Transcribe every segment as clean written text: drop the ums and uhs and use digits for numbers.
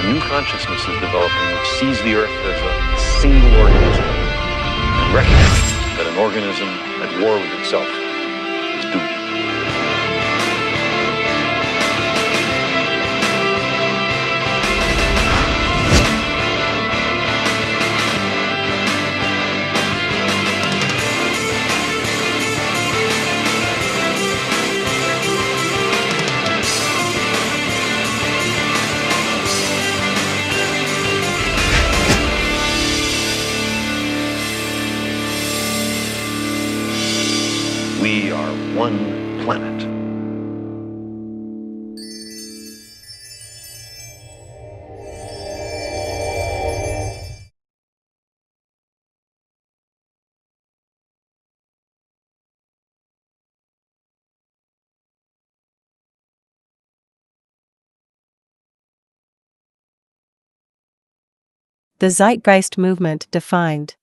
A new consciousness is developing which sees the Earth as a single organism and recognizes that an organism at war with itself is doomed. We are one planet. The Zeitgeist Movement Defined.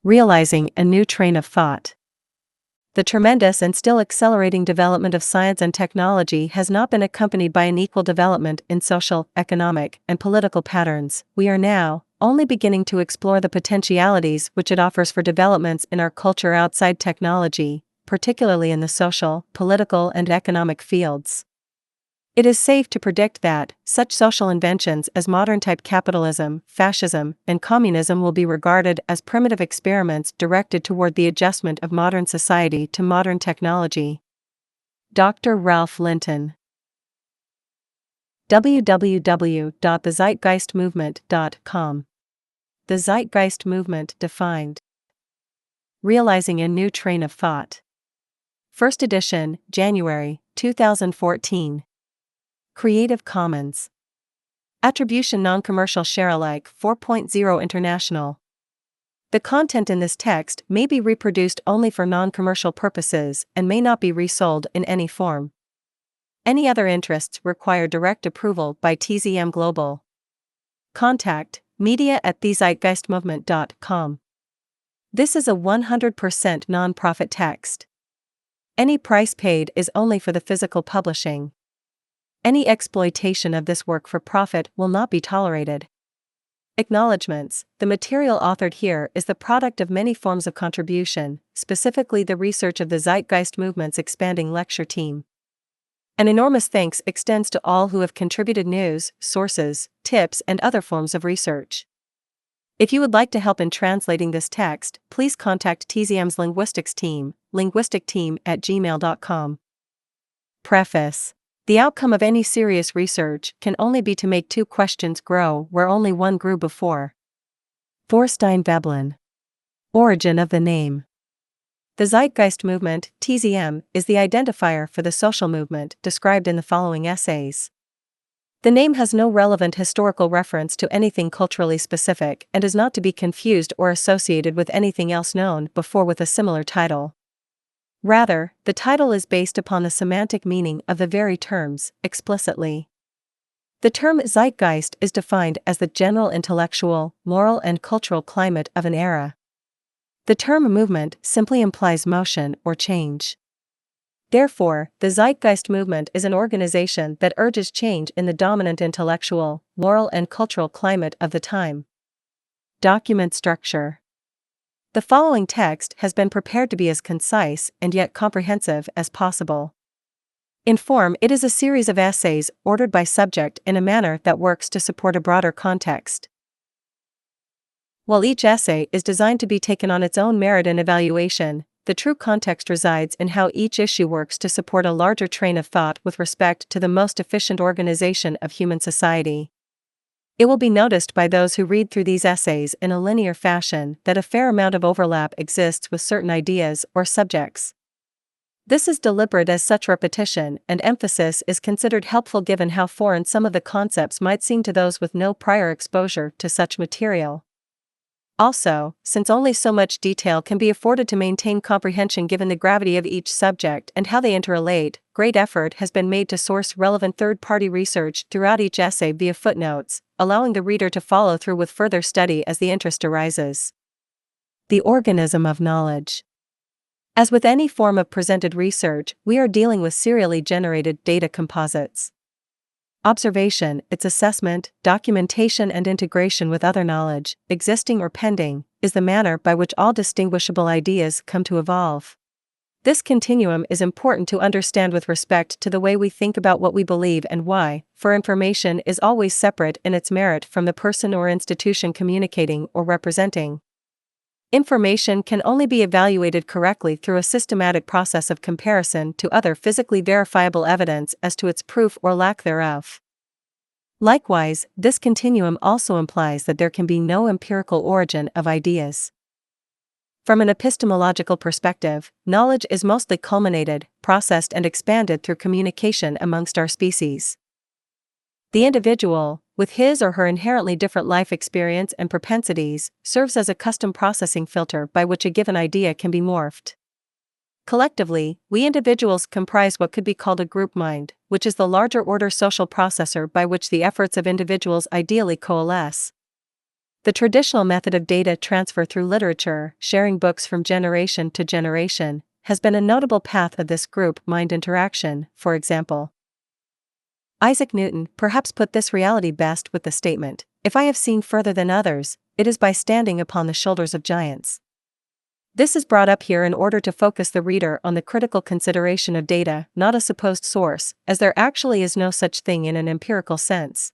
Realizing a new train of thought. The tremendous and still accelerating development of science and technology has not been accompanied by an equal development in social, economic, and political patterns. We are now only beginning to explore the potentialities which it offers for developments in our culture outside technology, particularly in the social, political, and economic fields. It is safe to predict that such social inventions as modern-type capitalism, fascism, and communism will be regarded as primitive experiments directed toward the adjustment of modern society to modern technology. Dr. Ralph Linton. www.thezeitgeistmovement.com. The Zeitgeist Movement Defined. Realizing a new train of thought. First edition, January 2014. Creative Commons. Attribution Non-Commercial Share-alike 4.0 International. The content in this text may be reproduced only for non-commercial purposes and may not be resold in any form. Any other interests require direct approval by TZM Global. Contact media@thezeitgeistmovement.com. This is a 100% non-profit text. Any price paid is only for the physical publishing. Any exploitation of this work for profit will not be tolerated. Acknowledgements. The material authored here is the product of many forms of contribution, specifically the research of the Zeitgeist Movement's expanding lecture team. An enormous thanks extends to all who have contributed news, sources, tips, and other forms of research. If you would like to help in translating this text, please contact TZM's linguistics team, linguisticteam@gmail.com. Preface. The outcome of any serious research can only be to make two questions grow where only one grew before. Thorstein Veblen. Origin of the name. The Zeitgeist Movement, TZM, is the identifier for the social movement described in the following essays. The name has no relevant historical reference to anything culturally specific and is not to be confused or associated with anything else known before with a similar title. Rather, the title is based upon the semantic meaning of the very terms, explicitly. The term zeitgeist is defined as the general intellectual, moral, and cultural climate of an era. The term movement simply implies motion or change. Therefore, the Zeitgeist Movement is an organization that urges change in the dominant intellectual, moral, and cultural climate of the time. Document structure. The following text has been prepared to be as concise and yet comprehensive as possible. In form, it is a series of essays ordered by subject in a manner that works to support a broader context. While each essay is designed to be taken on its own merit and evaluation, the true context resides in how each issue works to support a larger train of thought with respect to the most efficient organization of human society. It will be noticed by those who read through these essays in a linear fashion that a fair amount of overlap exists with certain ideas or subjects. This is deliberate as such repetition and emphasis is considered helpful given how foreign some of the concepts might seem to those with no prior exposure to such material. Also, since only so much detail can be afforded to maintain comprehension given the gravity of each subject and how they interrelate, great effort has been made to source relevant third-party research throughout each essay via footnotes, allowing the reader to follow through with further study as the interest arises. The organism of knowledge. As with any form of presented research, we are dealing with serially generated data composites. Observation, its assessment, documentation and integration with other knowledge, existing or pending, is the manner by which all distinguishable ideas come to evolve. This continuum is important to understand with respect to the way we think about what we believe and why, for information is always separate in its merit from the person or institution communicating or representing. Information can only be evaluated correctly through a systematic process of comparison to other physically verifiable evidence as to its proof or lack thereof. Likewise, this continuum also implies that there can be no empirical origin of ideas. From an epistemological perspective, knowledge is mostly culminated, processed and expanded through communication amongst our species. The individual, with his or her inherently different life experience and propensities, serves as a custom processing filter by which a given idea can be morphed. Collectively, we individuals comprise what could be called a group mind, which is the larger order social processor by which the efforts of individuals ideally coalesce. The traditional method of data transfer through literature, sharing books from generation to generation, has been a notable path of this group mind interaction, for example. Isaac Newton perhaps put this reality best with the statement, "If I have seen further than others, it is by standing upon the shoulders of giants." This is brought up here in order to focus the reader on the critical consideration of data, not a supposed source, as there actually is no such thing in an empirical sense.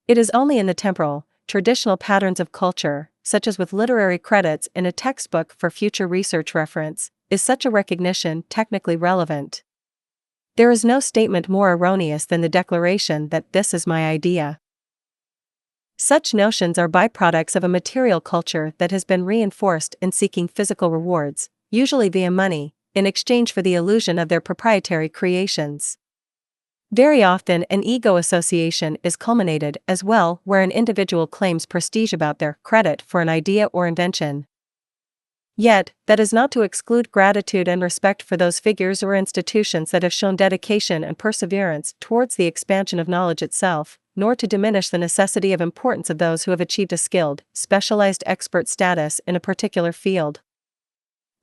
It is only in the temporal, traditional patterns of culture, such as with literary credits in a textbook for future research reference, is such a recognition technically relevant. There is no statement more erroneous than the declaration that this is my idea. Such notions are byproducts of a material culture that has been reinforced in seeking physical rewards, usually via money, in exchange for the illusion of their proprietary creations. Very often an ego association is culminated as well, where an individual claims prestige about their credit for an idea or invention. Yet, that is not to exclude gratitude and respect for those figures or institutions that have shown dedication and perseverance towards the expansion of knowledge itself, nor to diminish the necessity of importance of those who have achieved a skilled, specialized expert status in a particular field.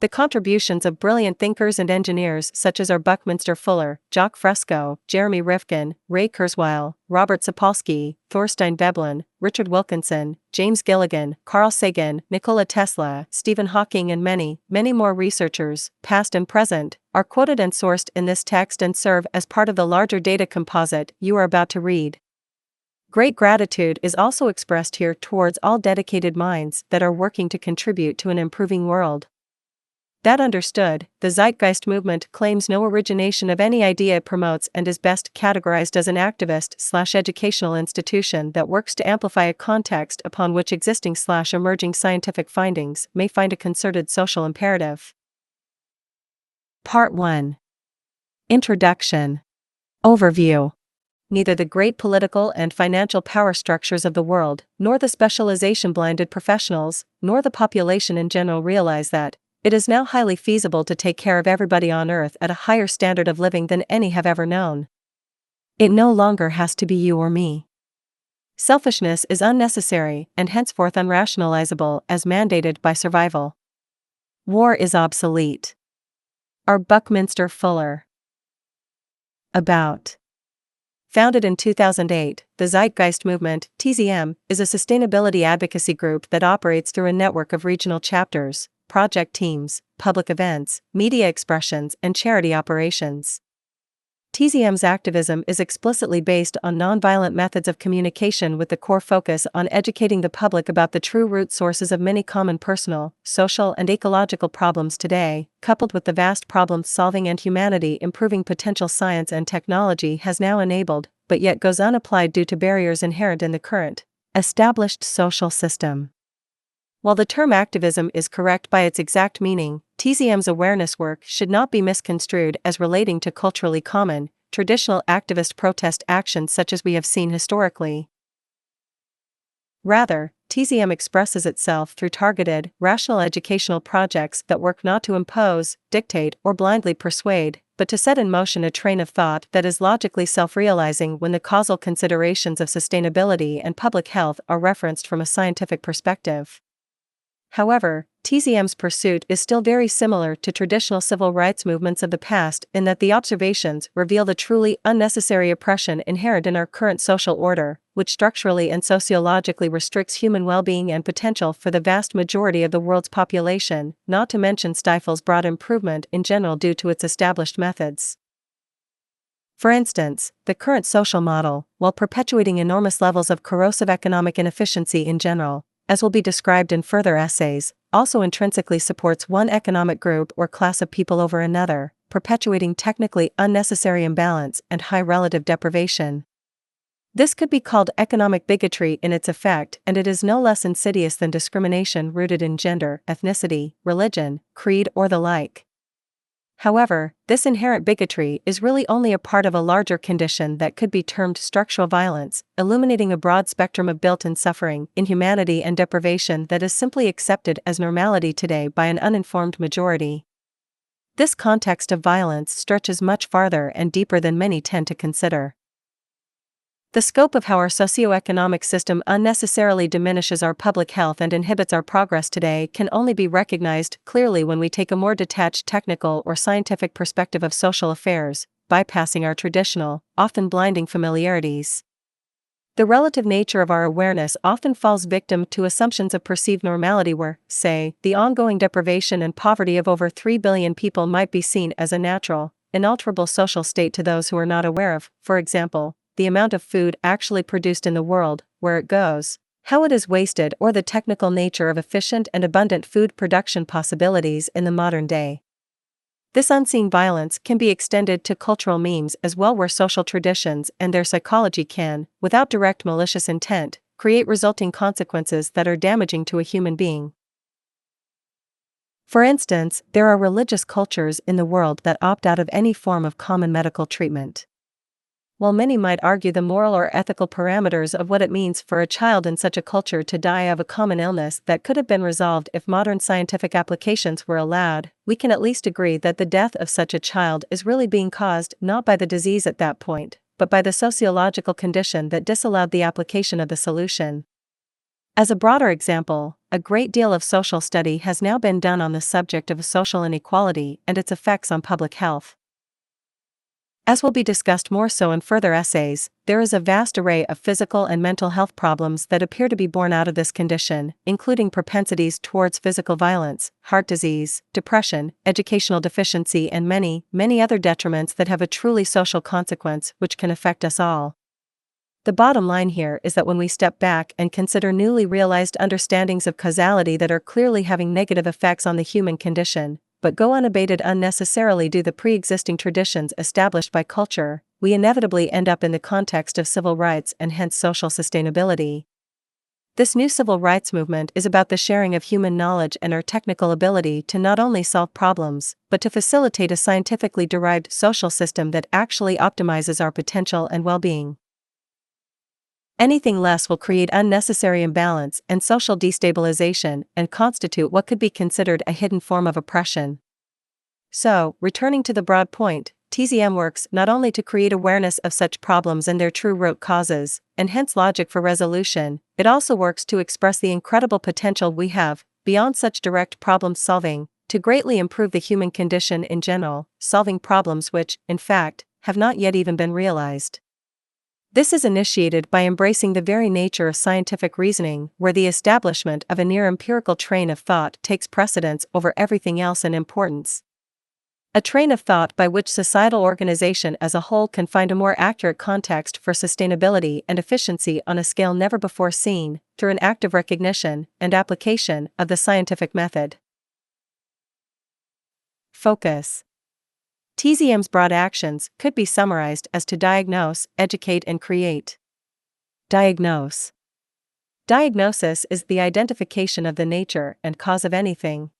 The contributions of brilliant thinkers and engineers such as are Buckminster Fuller, Jacques Fresco, Jeremy Rifkin, Ray Kurzweil, Robert Sapolsky, Thorstein Veblen, Richard Wilkinson, James Gilligan, Carl Sagan, Nikola Tesla, Stephen Hawking and many, many more researchers, past and present, are quoted and sourced in this text and serve as part of the larger data composite you are about to read. Great gratitude is also expressed here towards all dedicated minds that are working to contribute to an improving world. That understood, the Zeitgeist movement claims no origination of any idea it promotes and is best categorized as an activist/educational institution that works to amplify a context upon which existing/emerging scientific findings may find a concerted social imperative. Part 1. Introduction. Overview. Neither the great political and financial power structures of the world, nor the specialization-blinded professionals, nor the population in general realize that it is now highly feasible to take care of everybody on Earth at a higher standard of living than any have ever known. It no longer has to be you or me. Selfishness is unnecessary and henceforth unrationalizable as mandated by survival. War is obsolete. R. Buckminster Fuller. About. Founded in 2008, the Zeitgeist Movement, TZM, is a sustainability advocacy group that operates through a network of regional chapters, project teams, public events, media expressions, and charity operations. TZM's activism is explicitly based on nonviolent methods of communication with the core focus on educating the public about the true root sources of many common personal, social, and ecological problems today, coupled with the vast problem-solving and humanity-improving potential science and technology has now enabled, but yet goes unapplied due to barriers inherent in the current, established social system. While the term activism is correct by its exact meaning, TZM's awareness work should not be misconstrued as relating to culturally common, traditional activist protest actions such as we have seen historically. Rather, TZM expresses itself through targeted, rational educational projects that work not to impose, dictate, or blindly persuade, but to set in motion a train of thought that is logically self-realizing when the causal considerations of sustainability and public health are referenced from a scientific perspective. However, TZM's pursuit is still very similar to traditional civil rights movements of the past in that the observations reveal the truly unnecessary oppression inherent in our current social order, which structurally and sociologically restricts human well-being and potential for the vast majority of the world's population, not to mention stifles broad improvement in general due to its established methods. For instance, the current social model, while perpetuating enormous levels of corrosive economic inefficiency in general, as will be described in further essays, also intrinsically supports one economic group or class of people over another, perpetuating technically unnecessary imbalance and high relative deprivation. This could be called economic bigotry in its effect, and it is no less insidious than discrimination rooted in gender, ethnicity, religion, creed, or the like. However, this inherent bigotry is really only a part of a larger condition that could be termed structural violence, illuminating a broad spectrum of built-in suffering, inhumanity, and deprivation that is simply accepted as normality today by an uninformed majority. This context of violence stretches much farther and deeper than many tend to consider. The scope of how our socioeconomic system unnecessarily diminishes our public health and inhibits our progress today can only be recognized clearly when we take a more detached technical or scientific perspective of social affairs, bypassing our traditional, often blinding familiarities. The relative nature of our awareness often falls victim to assumptions of perceived normality where, say, the ongoing deprivation and poverty of over 3 billion people might be seen as a natural, inalterable social state to those who are not aware of, for example, the amount of food actually produced in the world, where it goes, how it is wasted, or the technical nature of efficient and abundant food production possibilities in the modern day. This unseen violence can be extended to cultural memes as well, where social traditions and their psychology can, without direct malicious intent, create resulting consequences that are damaging to a human being. For instance, there are religious cultures in the world that opt out of any form of common medical treatment. While many might argue the moral or ethical parameters of what it means for a child in such a culture to die of a common illness that could have been resolved if modern scientific applications were allowed, we can at least agree that the death of such a child is really being caused not by the disease at that point, but by the sociological condition that disallowed the application of the solution. As a broader example, a great deal of social study has now been done on the subject of social inequality and its effects on public health. As will be discussed more so in further essays, there is a vast array of physical and mental health problems that appear to be born out of this condition, including propensities towards physical violence, heart disease, depression, educational deficiency, and many, many other detriments that have a truly social consequence which can affect us all. The bottom line here is that when we step back and consider newly realized understandings of causality that are clearly having negative effects on the human condition, but go unabated unnecessarily due to the pre-existing traditions established by culture, we inevitably end up in the context of civil rights and hence social sustainability. This new civil rights movement is about the sharing of human knowledge and our technical ability to not only solve problems, but to facilitate a scientifically derived social system that actually optimizes our potential and well-being. Anything less will create unnecessary imbalance and social destabilization and constitute what could be considered a hidden form of oppression. So, returning to the broad point, TZM works not only to create awareness of such problems and their true root causes, and hence logic for resolution, it also works to express the incredible potential we have, beyond such direct problem solving, to greatly improve the human condition in general, solving problems which, in fact, have not yet even been realized. This is initiated by embracing the very nature of scientific reasoning, where the establishment of a near-empirical train of thought takes precedence over everything else in importance. A train of thought by which societal organization as a whole can find a more accurate context for sustainability and efficiency on a scale never before seen, through an active recognition and application of the scientific method. Focus. TZM's broad actions could be summarized as to diagnose, educate, and create. Diagnose. Diagnosis is the identification of the nature and cause of anything.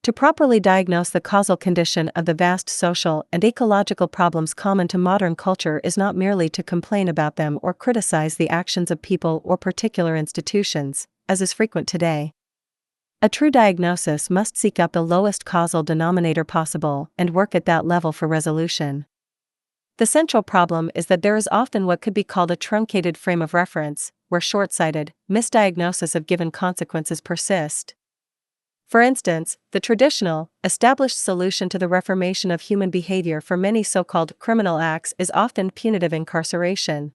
To properly diagnose the causal condition of the vast social and ecological problems common to modern culture is not merely to complain about them or criticize the actions of people or particular institutions, as is frequent today. A true diagnosis must seek up the lowest causal denominator possible and work at that level for resolution. The central problem is that there is often what could be called a truncated frame of reference, where short-sighted, misdiagnosis of given consequences persist. For instance, the traditional, established solution to the reformation of human behavior for many so-called criminal acts is often punitive incarceration.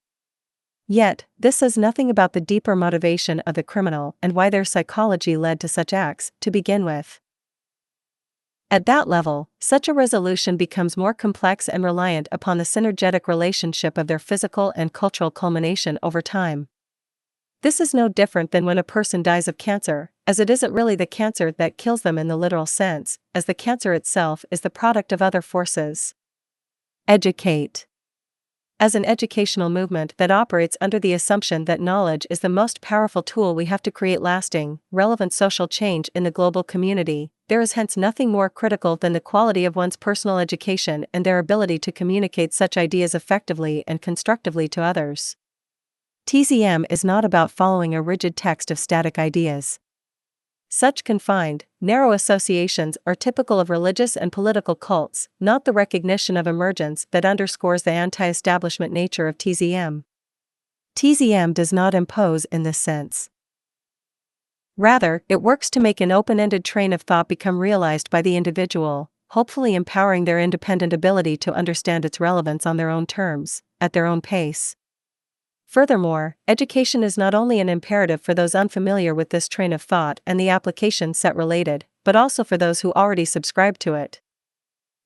Yet, this says nothing about the deeper motivation of the criminal and why their psychology led to such acts, to begin with. At that level, such a resolution becomes more complex and reliant upon the synergetic relationship of their physical and cultural culmination over time. This is no different than when a person dies of cancer, as it isn't really the cancer that kills them in the literal sense, as the cancer itself is the product of other forces. Educate. As an educational movement that operates under the assumption that knowledge is the most powerful tool we have to create lasting, relevant social change in the global community, there is hence nothing more critical than the quality of one's personal education and their ability to communicate such ideas effectively and constructively to others. TZM is not about following a rigid text of static ideas. Such confined, narrow associations are typical of religious and political cults, not the recognition of emergence that underscores the anti-establishment nature of TZM. TZM does not impose in this sense. Rather, it works to make an open-ended train of thought become realized by the individual, hopefully empowering their independent ability to understand its relevance on their own terms, at their own pace. Furthermore, education is not only an imperative for those unfamiliar with this train of thought and the application set related, but also for those who already subscribe to it.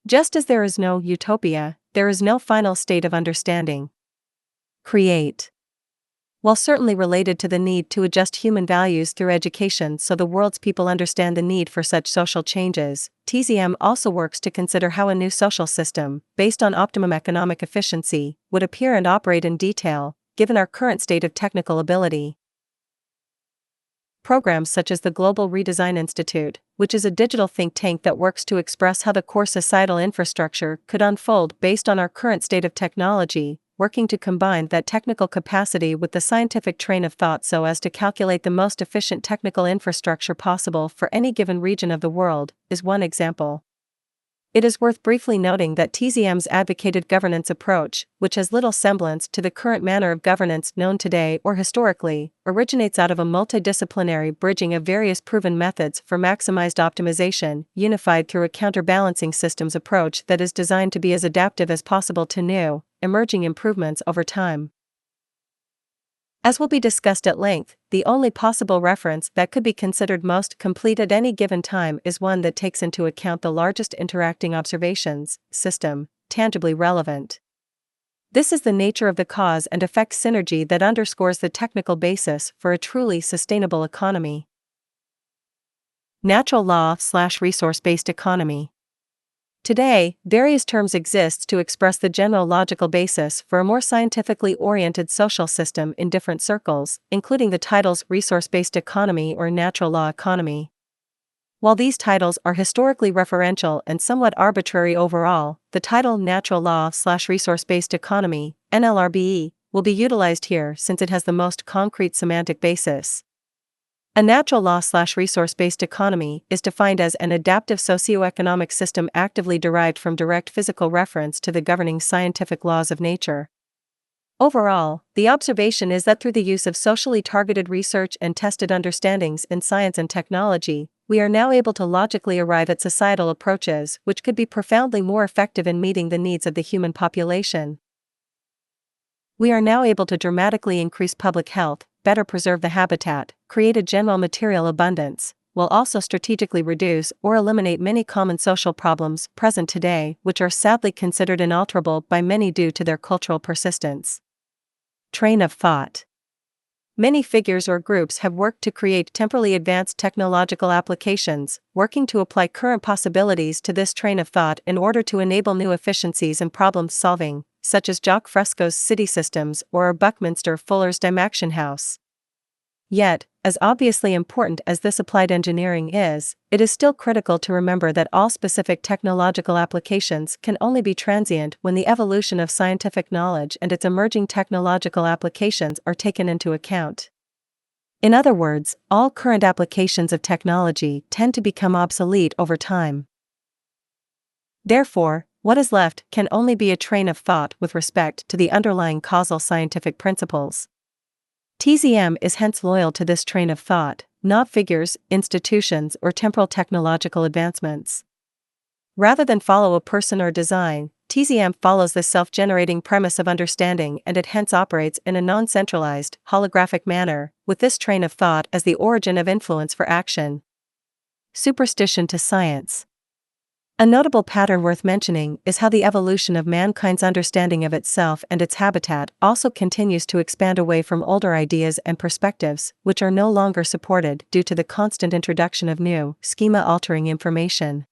Just as there is no utopia, there is no final state of understanding. Create. While certainly related to the need to adjust human values through education so the world's people understand the need for such social changes, TZM also works to consider how a new social system, based on optimum economic efficiency, would appear and operate in detail, given our current state of technical ability. Programs such as the Global Redesign Institute, which is a digital think tank that works to express how the core societal infrastructure could unfold based on our current state of technology, working to combine that technical capacity with the scientific train of thought so as to calculate the most efficient technical infrastructure possible for any given region of the world, is one example. It is worth briefly noting that TZM's advocated governance approach, which has little semblance to the current manner of governance known today or historically, originates out of a multidisciplinary bridging of various proven methods for maximized optimization, unified through a counterbalancing systems approach that is designed to be as adaptive as possible to new, emerging improvements over time. As will be discussed at length, the only possible reference that could be considered most complete at any given time is one that takes into account the largest interacting observations, system, tangibly relevant. This is the nature of the cause and effect synergy that underscores the technical basis for a truly sustainable economy. Natural law/resource-based economy. Today, various terms exist to express the general logical basis for a more scientifically oriented social system in different circles, including the titles resource-based economy or natural law economy. While these titles are historically referential and somewhat arbitrary overall, the title natural law/resource-based economy, NLRBE, will be utilized here since it has the most concrete semantic basis. A natural law/resource-based economy is defined as an adaptive socioeconomic system actively derived from direct physical reference to the governing scientific laws of nature. Overall, the observation is that through the use of socially targeted research and tested understandings in science and technology, we are now able to logically arrive at societal approaches which could be profoundly more effective in meeting the needs of the human population. We are now able to dramatically increase public health, better preserve the habitat, create a general material abundance, while also strategically reduce or eliminate many common social problems present today which are sadly considered inalterable by many due to their cultural persistence. Train of thought. Many figures or groups have worked to create temporally advanced technological applications, working to apply current possibilities to this train of thought in order to enable new efficiencies in problem solving, such as Jacques Fresco's city systems or Buckminster Fuller's Dymaction House. Yet, as obviously important as this applied engineering is, it is still critical to remember that all specific technological applications can only be transient when the evolution of scientific knowledge and its emerging technological applications are taken into account. In other words, all current applications of technology tend to become obsolete over time. Therefore, what is left can only be a train of thought with respect to the underlying causal scientific principles. TZM is hence loyal to this train of thought, not figures, institutions, or temporal technological advancements. Rather than follow a person or design, TZM follows the self-generating premise of understanding, and it hence operates in a non-centralized, holographic manner, with this train of thought as the origin of influence for action. Superstition to science. A notable pattern worth mentioning is how the evolution of mankind's understanding of itself and its habitat also continues to expand away from older ideas and perspectives, which are no longer supported due to the constant introduction of new, schema-altering information.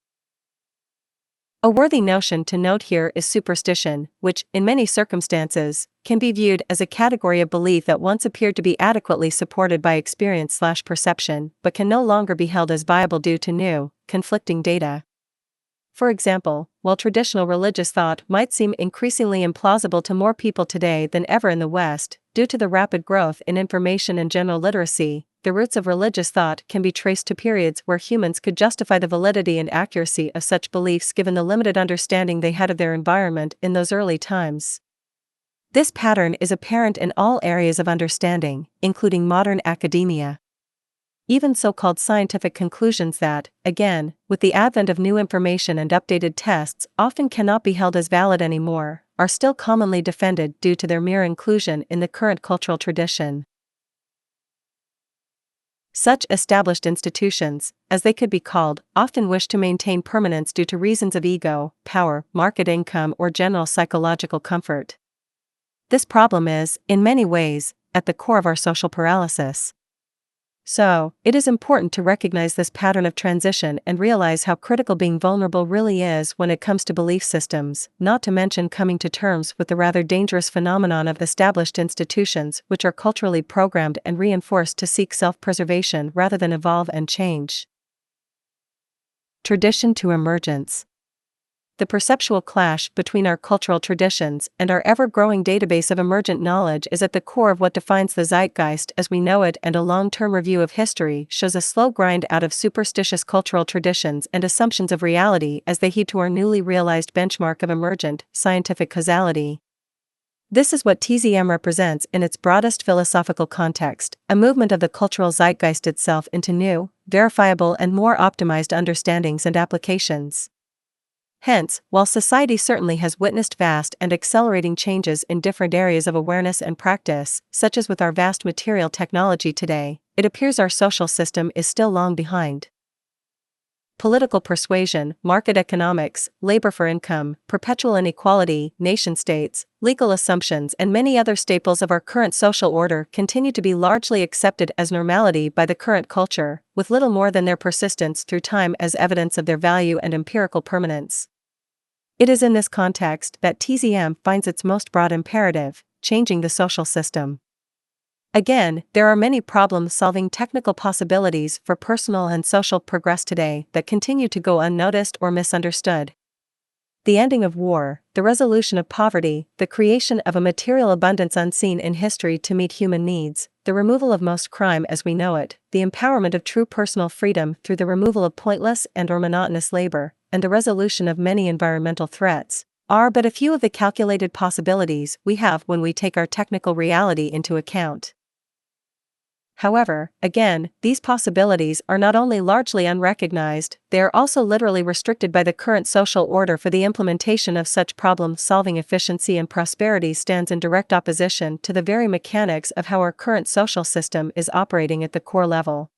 A worthy notion to note here is superstition, which, in many circumstances, can be viewed as a category of belief that once appeared to be adequately supported by experience/perception, but can no longer be held as viable due to new, conflicting data. For example, while traditional religious thought might seem increasingly implausible to more people today than ever in the West, due to the rapid growth in information and general literacy, the roots of religious thought can be traced to periods where humans could justify the validity and accuracy of such beliefs given the limited understanding they had of their environment in those early times. This pattern is apparent in all areas of understanding, including modern academia. Even so-called scientific conclusions that, again, with the advent of new information and updated tests, often cannot be held as valid anymore, are still commonly defended due to their mere inclusion in the current cultural tradition. Such established institutions, as they could be called, often wish to maintain permanence due to reasons of ego, power, market income, or general psychological comfort. This problem is, in many ways, at the core of our social paralysis. So, it is important to recognize this pattern of transition and realize how critical being vulnerable really is when it comes to belief systems, not to mention coming to terms with the rather dangerous phenomenon of established institutions which are culturally programmed and reinforced to seek self-preservation rather than evolve and change. Tradition to emergence. The perceptual clash between our cultural traditions and our ever-growing database of emergent knowledge is at the core of what defines the zeitgeist as we know it, and a long-term review of history shows a slow grind out of superstitious cultural traditions and assumptions of reality as they heed to our newly realized benchmark of emergent, scientific causality. This is what TZM represents in its broadest philosophical context, a movement of the cultural zeitgeist itself into new, verifiable and more optimized understandings and applications. Hence, while society certainly has witnessed vast and accelerating changes in different areas of awareness and practice, such as with our vast material technology today, it appears our social system is still long behind. Political persuasion, market economics, labor for income, perpetual inequality, nation-states, legal assumptions, and many other staples of our current social order continue to be largely accepted as normality by the current culture, with little more than their persistence through time as evidence of their value and empirical permanence. It is in this context that TZM finds its most broad imperative, changing the social system. Again, there are many problem-solving technical possibilities for personal and social progress today that continue to go unnoticed or misunderstood. The ending of war, the resolution of poverty, the creation of a material abundance unseen in history to meet human needs, the removal of most crime as we know it, the empowerment of true personal freedom through the removal of pointless and/or monotonous labor, and the resolution of many environmental threats, are but a few of the calculated possibilities we have when we take our technical reality into account. However, again, these possibilities are not only largely unrecognized, they are also literally restricted by the current social order, for the implementation of such problem-solving efficiency and prosperity stands in direct opposition to the very mechanics of how our current social system is operating at the core level.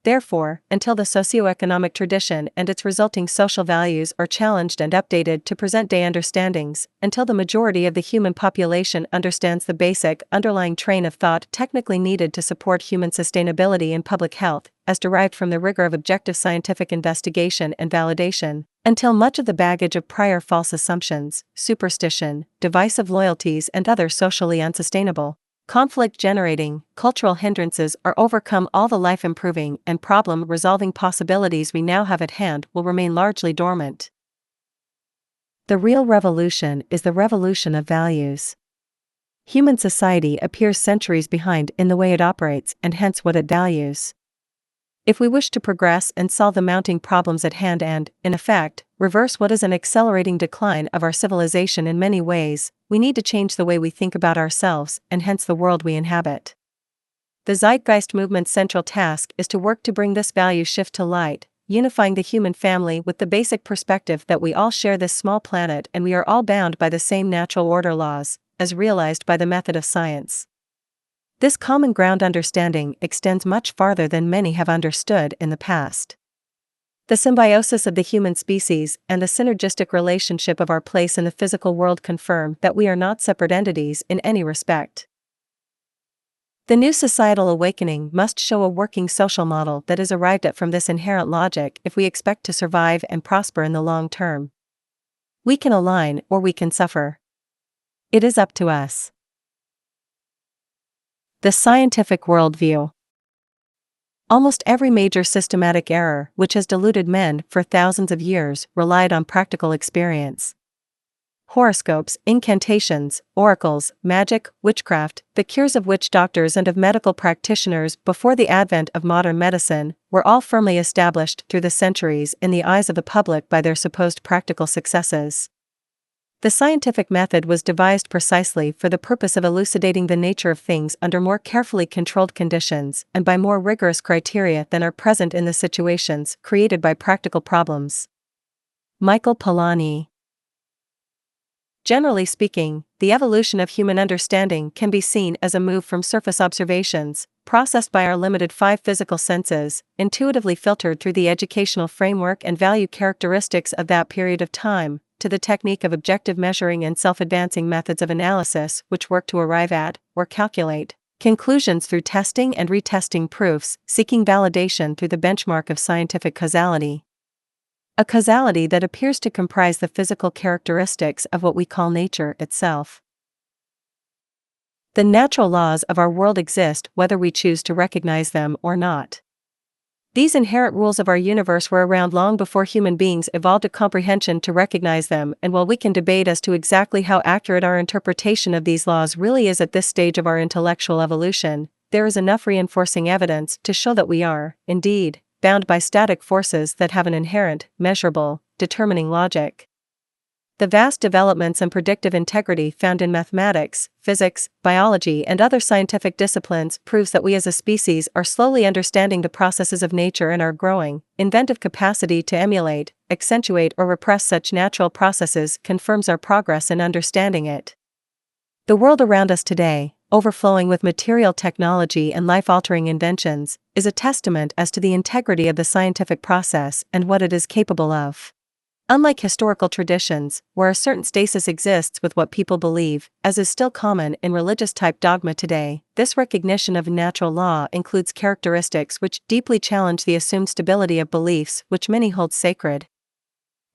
Therefore, until the socioeconomic tradition and its resulting social values are challenged and updated to present-day understandings, until the majority of the human population understands the basic underlying train of thought technically needed to support human sustainability and public health, as derived from the rigor of objective scientific investigation and validation, until much of the baggage of prior false assumptions, superstition, divisive loyalties and other socially unsustainable, conflict-generating, cultural hindrances are overcome, all the life-improving and problem-resolving possibilities we now have at hand will remain largely dormant. The real revolution is the revolution of values. Human society appears centuries behind in the way it operates and hence what it values. If we wish to progress and solve the mounting problems at hand and, in effect, reverse what is an accelerating decline of our civilization in many ways, we need to change the way we think about ourselves and hence the world we inhabit. The Zeitgeist Movement's central task is to work to bring this value shift to light, unifying the human family with the basic perspective that we all share this small planet and we are all bound by the same natural order laws, as realized by the method of science. This common ground understanding extends much farther than many have understood in the past. The symbiosis of the human species and the synergistic relationship of our place in the physical world confirm that we are not separate entities in any respect. The new societal awakening must show a working social model that is arrived at from this inherent logic if we expect to survive and prosper in the long term. We can align or we can suffer. It is up to us. The scientific worldview. Almost every major systematic error which has deluded men for thousands of years relied on practical experience. Horoscopes, incantations, oracles, magic, witchcraft, the cures of witch doctors and of medical practitioners before the advent of modern medicine, were all firmly established through the centuries in the eyes of the public by their supposed practical successes. The scientific method was devised precisely for the purpose of elucidating the nature of things under more carefully controlled conditions and by more rigorous criteria than are present in the situations created by practical problems. Michael Polanyi. Generally speaking, the evolution of human understanding can be seen as a move from surface observations, processed by our limited five physical senses, intuitively filtered through the educational framework and value characteristics of that period of time, to the technique of objective measuring and self-advancing methods of analysis which work to arrive at, or calculate, conclusions through testing and retesting proofs, seeking validation through the benchmark of scientific causality. A causality that appears to comprise the physical characteristics of what we call nature itself. The natural laws of our world exist whether we choose to recognize them or not. These inherent rules of our universe were around long before human beings evolved a comprehension to recognize them, and while we can debate as to exactly how accurate our interpretation of these laws really is at this stage of our intellectual evolution, there is enough reinforcing evidence to show that we are, indeed, bound by static forces that have an inherent, measurable, determining logic. The vast developments and predictive integrity found in mathematics, physics, biology and other scientific disciplines proves that we as a species are slowly understanding the processes of nature and our growing, inventive capacity to emulate, accentuate or repress such natural processes confirms our progress in understanding it. The world around us today, overflowing with material technology and life-altering inventions, is a testament as to the integrity of the scientific process and what it is capable of. Unlike historical traditions, where a certain stasis exists with what people believe, as is still common in religious-type dogma today, this recognition of natural law includes characteristics which deeply challenge the assumed stability of beliefs which many hold sacred.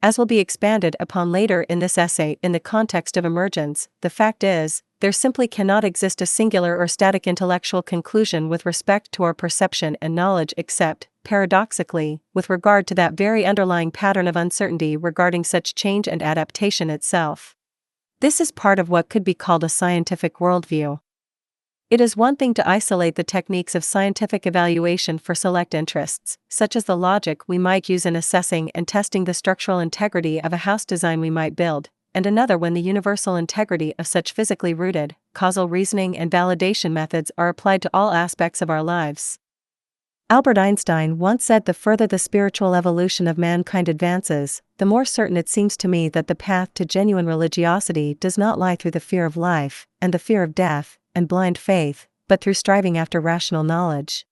As will be expanded upon later in this essay in the context of emergence, the fact is, there simply cannot exist a singular or static intellectual conclusion with respect to our perception and knowledge except, paradoxically, with regard to that very underlying pattern of uncertainty regarding such change and adaptation itself. This is part of what could be called a scientific worldview. It is one thing to isolate the techniques of scientific evaluation for select interests, such as the logic we might use in assessing and testing the structural integrity of a house design we might build, and another when the universal integrity of such physically rooted, causal reasoning and validation methods are applied to all aspects of our lives. Albert Einstein once said, "The further the spiritual evolution of mankind advances, the more certain it seems to me that the path to genuine religiosity does not lie through the fear of life, and the fear of death, and blind faith, but through striving after rational knowledge."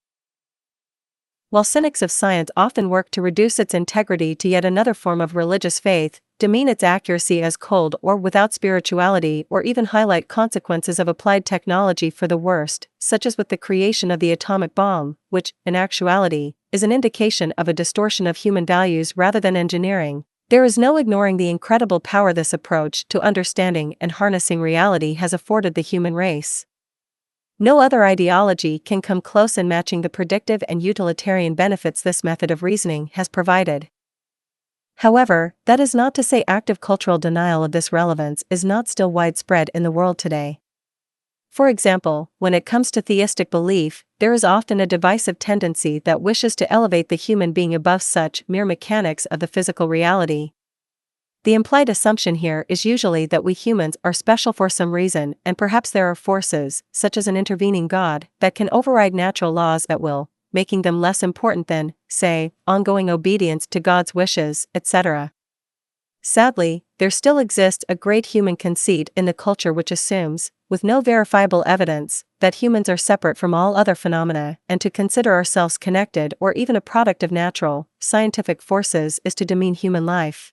While cynics of science often work to reduce its integrity to yet another form of religious faith, demean its accuracy as cold or without spirituality, or even highlight consequences of applied technology for the worst, such as with the creation of the atomic bomb, which, in actuality, is an indication of a distortion of human values rather than engineering, there is no ignoring the incredible power this approach to understanding and harnessing reality has afforded the human race. No other ideology can come close in matching the predictive and utilitarian benefits this method of reasoning has provided. However, that is not to say active cultural denial of this relevance is not still widespread in the world today. For example, when it comes to theistic belief, there is often a divisive tendency that wishes to elevate the human being above such mere mechanics of the physical reality. The implied assumption here is usually that we humans are special for some reason, and perhaps there are forces, such as an intervening God, that can override natural laws at will, making them less important than, say, ongoing obedience to God's wishes, etc. Sadly, there still exists a great human conceit in the culture which assumes, with no verifiable evidence, that humans are separate from all other phenomena, and to consider ourselves connected or even a product of natural, scientific forces is to demean human life.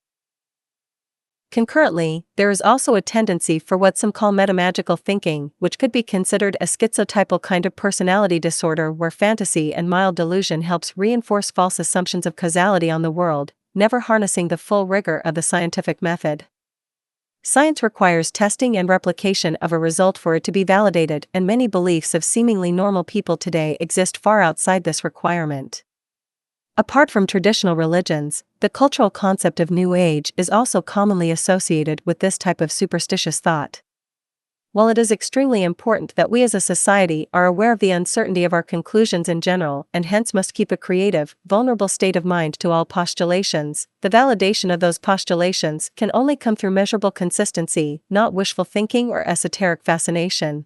Concurrently, there is also a tendency for what some call metamagical thinking, which could be considered a schizotypal kind of personality disorder where fantasy and mild delusion helps reinforce false assumptions of causality on the world, never harnessing the full rigor of the scientific method. Science requires testing and replication of a result for it to be validated, and many beliefs of seemingly normal people today exist far outside this requirement. Apart from traditional religions, the cultural concept of New Age is also commonly associated with this type of superstitious thought. While it is extremely important that we as a society are aware of the uncertainty of our conclusions in general and hence must keep a creative, vulnerable state of mind to all postulations, the validation of those postulations can only come through measurable consistency, not wishful thinking or esoteric fascination.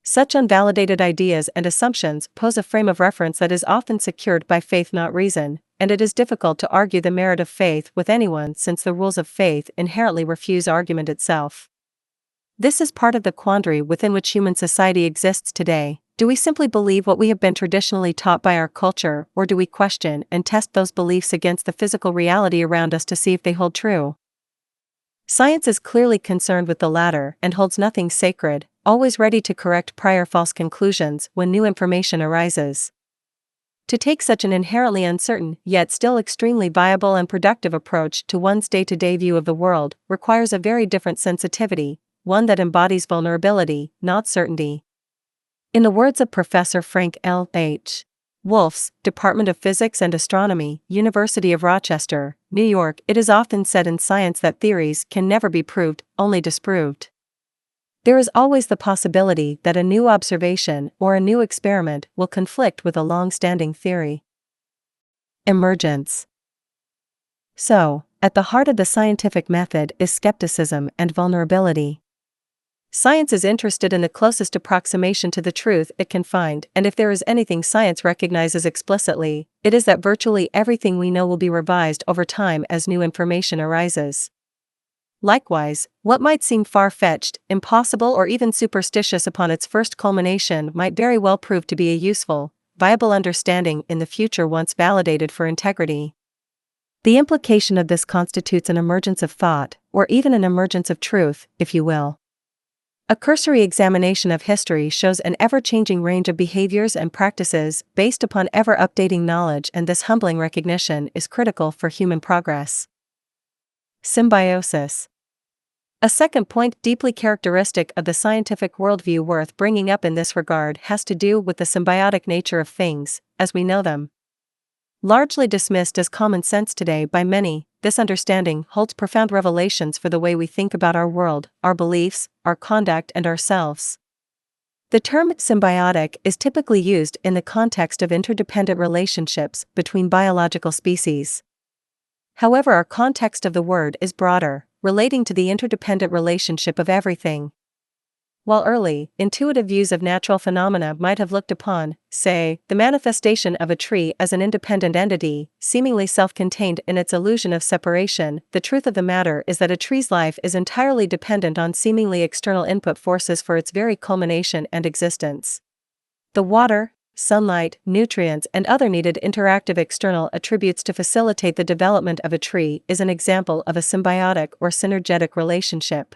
Such unvalidated ideas and assumptions pose a frame of reference that is often secured by faith, not reason, and it is difficult to argue the merit of faith with anyone since the rules of faith inherently refuse argument itself. This is part of the quandary within which human society exists today. Do we simply believe what we have been traditionally taught by our culture, or do we question and test those beliefs against the physical reality around us to see if they hold true? Science is clearly concerned with the latter and holds nothing sacred, always ready to correct prior false conclusions when new information arises. To take such an inherently uncertain, yet still extremely viable and productive approach to one's day-to-day view of the world requires a very different sensitivity, one that embodies vulnerability, not certainty. In the words of Professor Frank L. H. Wolfs, Department of Physics and Astronomy, University of Rochester, New York, it is often said in science that theories can never be proved, only disproved. There is always the possibility that a new observation or a new experiment will conflict with a long-standing theory. Emergence. So, at the heart of the scientific method is skepticism and vulnerability. Science is interested in the closest approximation to the truth it can find, and if there is anything science recognizes explicitly, it is that virtually everything we know will be revised over time as new information arises. Likewise, what might seem far-fetched, impossible or even superstitious upon its first culmination might very well prove to be a useful, viable understanding in the future once validated for integrity. The implication of this constitutes an emergence of thought, or even an emergence of truth, if you will. A cursory examination of history shows an ever-changing range of behaviors and practices based upon ever-updating knowledge, and this humbling recognition is critical for human progress. Symbiosis. A second point deeply characteristic of the scientific worldview worth bringing up in this regard has to do with the symbiotic nature of things, as we know them. Largely dismissed as common sense today by many, this understanding holds profound revelations for the way we think about our world, our beliefs, our conduct, and ourselves. The term symbiotic is typically used in the context of interdependent relationships between biological species. However, our context of the word is broader, relating to the interdependent relationship of everything. While early, intuitive views of natural phenomena might have looked upon, say, the manifestation of a tree as an independent entity, seemingly self-contained in its illusion of separation, the truth of the matter is that a tree's life is entirely dependent on seemingly external input forces for its very culmination and existence. The water, sunlight, nutrients, and other needed interactive external attributes to facilitate the development of a tree is an example of a symbiotic or synergetic relationship.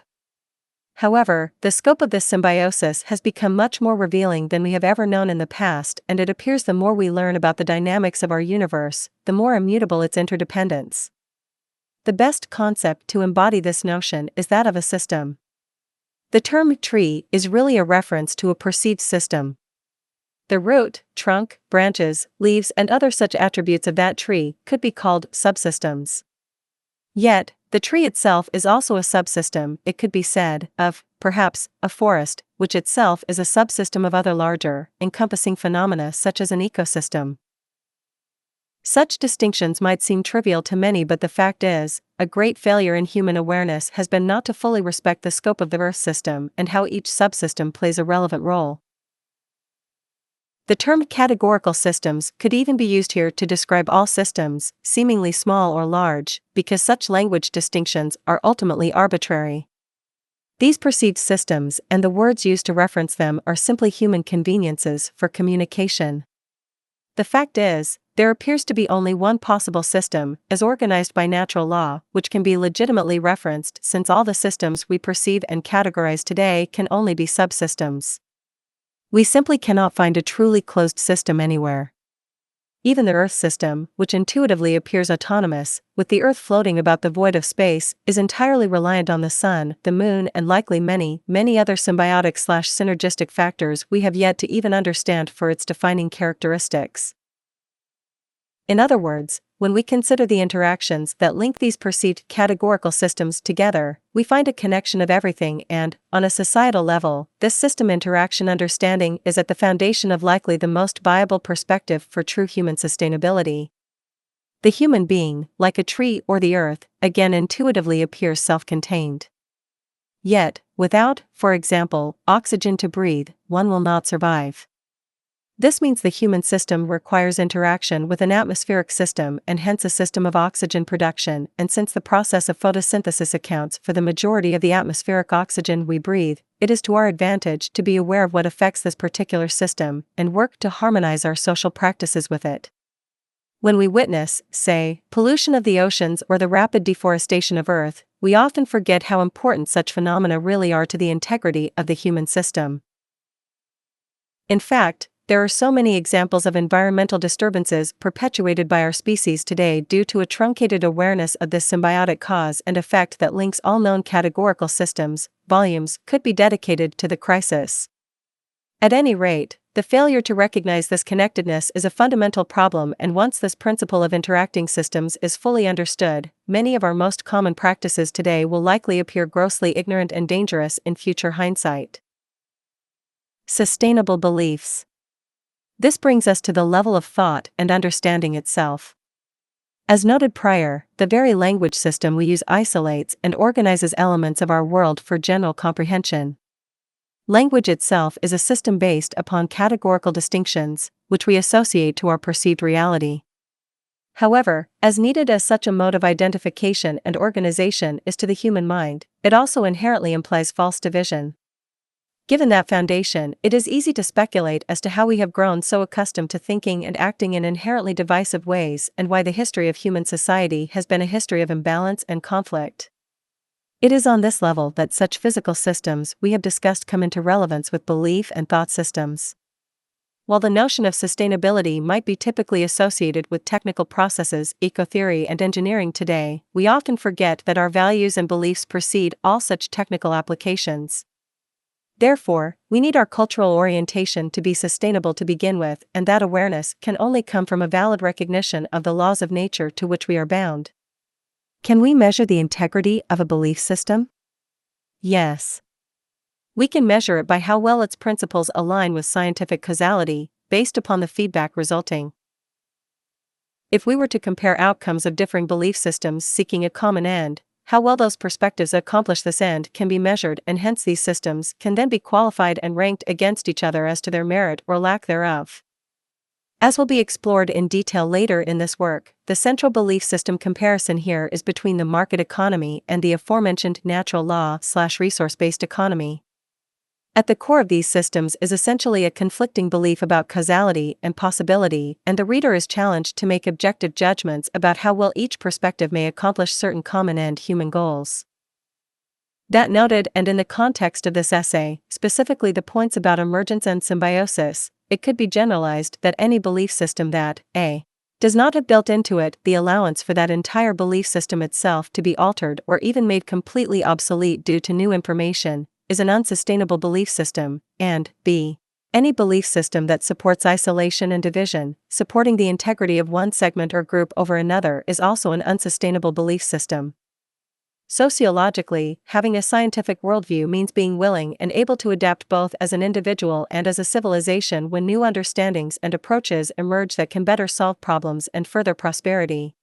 However, the scope of this symbiosis has become much more revealing than we have ever known in the past, and it appears the more we learn about the dynamics of our universe, the more immutable its interdependence. The best concept to embody this notion is that of a system. The term tree is really a reference to a perceived system. The root, trunk, branches, leaves, and other such attributes of that tree could be called subsystems. Yet, the tree itself is also a subsystem, it could be said, of, perhaps, a forest, which itself is a subsystem of other larger, encompassing phenomena such as an ecosystem. Such distinctions might seem trivial to many, but the fact is, a great failure in human awareness has been not to fully respect the scope of the Earth system and how each subsystem plays a relevant role. The term categorical systems could even be used here to describe all systems, seemingly small or large, because such language distinctions are ultimately arbitrary. These perceived systems and the words used to reference them are simply human conveniences for communication. The fact is, there appears to be only one possible system, as organized by natural law, which can be legitimately referenced, since all the systems we perceive and categorize today can only be subsystems. We simply cannot find a truly closed system anywhere. Even the Earth system, which intuitively appears autonomous, with the Earth floating about the void of space, is entirely reliant on the Sun, the Moon, and likely many, many other symbiotic/synergistic factors we have yet to even understand for its defining characteristics. In other words, when we consider the interactions that link these perceived categorical systems together, we find a connection of everything, and, on a societal level, this system interaction understanding is at the foundation of likely the most viable perspective for true human sustainability. The human being, like a tree or the Earth, again intuitively appears self-contained. Yet, without, for example, oxygen to breathe, one will not survive. This means the human system requires interaction with an atmospheric system and hence a system of oxygen production, and since the process of photosynthesis accounts for the majority of the atmospheric oxygen we breathe, it is to our advantage to be aware of what affects this particular system and work to harmonize our social practices with it. When we witness, say, pollution of the oceans or the rapid deforestation of Earth, we often forget how important such phenomena really are to the integrity of the human system. In fact, there are so many examples of environmental disturbances perpetuated by our species today due to a truncated awareness of this symbiotic cause and effect that links all known categorical systems. Volumes could be dedicated to the crisis. At any rate, the failure to recognize this connectedness is a fundamental problem, and once this principle of interacting systems is fully understood, many of our most common practices today will likely appear grossly ignorant and dangerous in future hindsight. Sustainable beliefs. This brings us to the level of thought and understanding itself. As noted prior, the very language system we use isolates and organizes elements of our world for general comprehension. Language itself is a system based upon categorical distinctions, which we associate to our perceived reality. However, as needed as such a mode of identification and organization is to the human mind, it also inherently implies false division. Given that foundation, it is easy to speculate as to how we have grown so accustomed to thinking and acting in inherently divisive ways and why the history of human society has been a history of imbalance and conflict. It is on this level that such physical systems we have discussed come into relevance with belief and thought systems. While the notion of sustainability might be typically associated with technical processes, ecotheory, and engineering today, we often forget that our values and beliefs precede all such technical applications. Therefore, we need our cultural orientation to be sustainable to begin with, and that awareness can only come from a valid recognition of the laws of nature to which we are bound. Can we measure the integrity of a belief system? Yes. We can measure it by how well its principles align with scientific causality, based upon the feedback resulting. If we were to compare outcomes of differing belief systems seeking a common end, how well those perspectives accomplish this end can be measured, and hence these systems can then be qualified and ranked against each other as to their merit or lack thereof. As will be explored in detail later in this work, the central belief system comparison here is between the market economy and the aforementioned natural law/resource-based economy. At the core of these systems is essentially a conflicting belief about causality and possibility, and the reader is challenged to make objective judgments about how well each perspective may accomplish certain common end human goals. That noted, and in the context of this essay, specifically the points about emergence and symbiosis, it could be generalized that any belief system that, a, does not have built into it the allowance for that entire belief system itself to be altered or even made completely obsolete due to new information, is an unsustainable belief system, and b. any belief system that supports isolation and division, supporting the integrity of one segment or group over another, is also an unsustainable belief system. Sociologically, having a scientific worldview means being willing and able to adapt both as an individual and as a civilization when new understandings and approaches emerge that can better solve problems and further prosperity.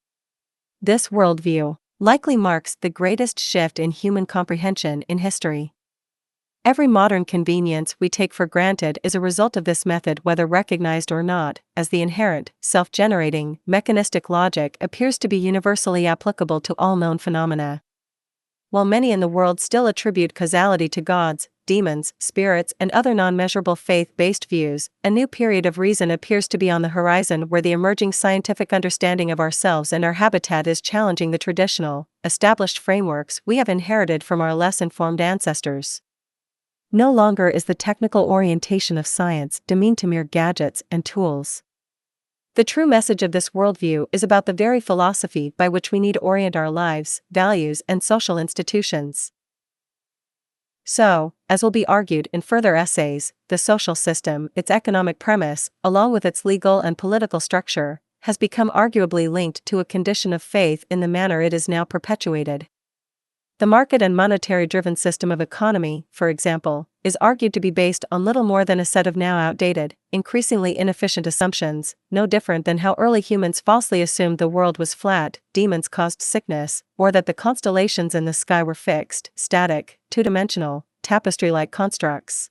This worldview likely marks the greatest shift in human comprehension in history. Every modern convenience we take for granted is a result of this method, whether recognized or not, as the inherent, self-generating, mechanistic logic appears to be universally applicable to all known phenomena. While many in the world still attribute causality to gods, demons, spirits, and other non-measurable faith-based views, a new period of reason appears to be on the horizon where the emerging scientific understanding of ourselves and our habitat is challenging the traditional, established frameworks we have inherited from our less informed ancestors. No longer is the technical orientation of science demeaned to mere gadgets and tools. The true message of this worldview is about the very philosophy by which we need to orient our lives, values, and social institutions. So, as will be argued in further essays, the social system, its economic premise, along with its legal and political structure, has become arguably linked to a condition of faith in the manner it is now perpetuated. The market and monetary-driven system of economy, for example, is argued to be based on little more than a set of now outdated, increasingly inefficient assumptions, no different than how early humans falsely assumed the world was flat, demons caused sickness, or that the constellations in the sky were fixed, static, two-dimensional, tapestry-like constructs.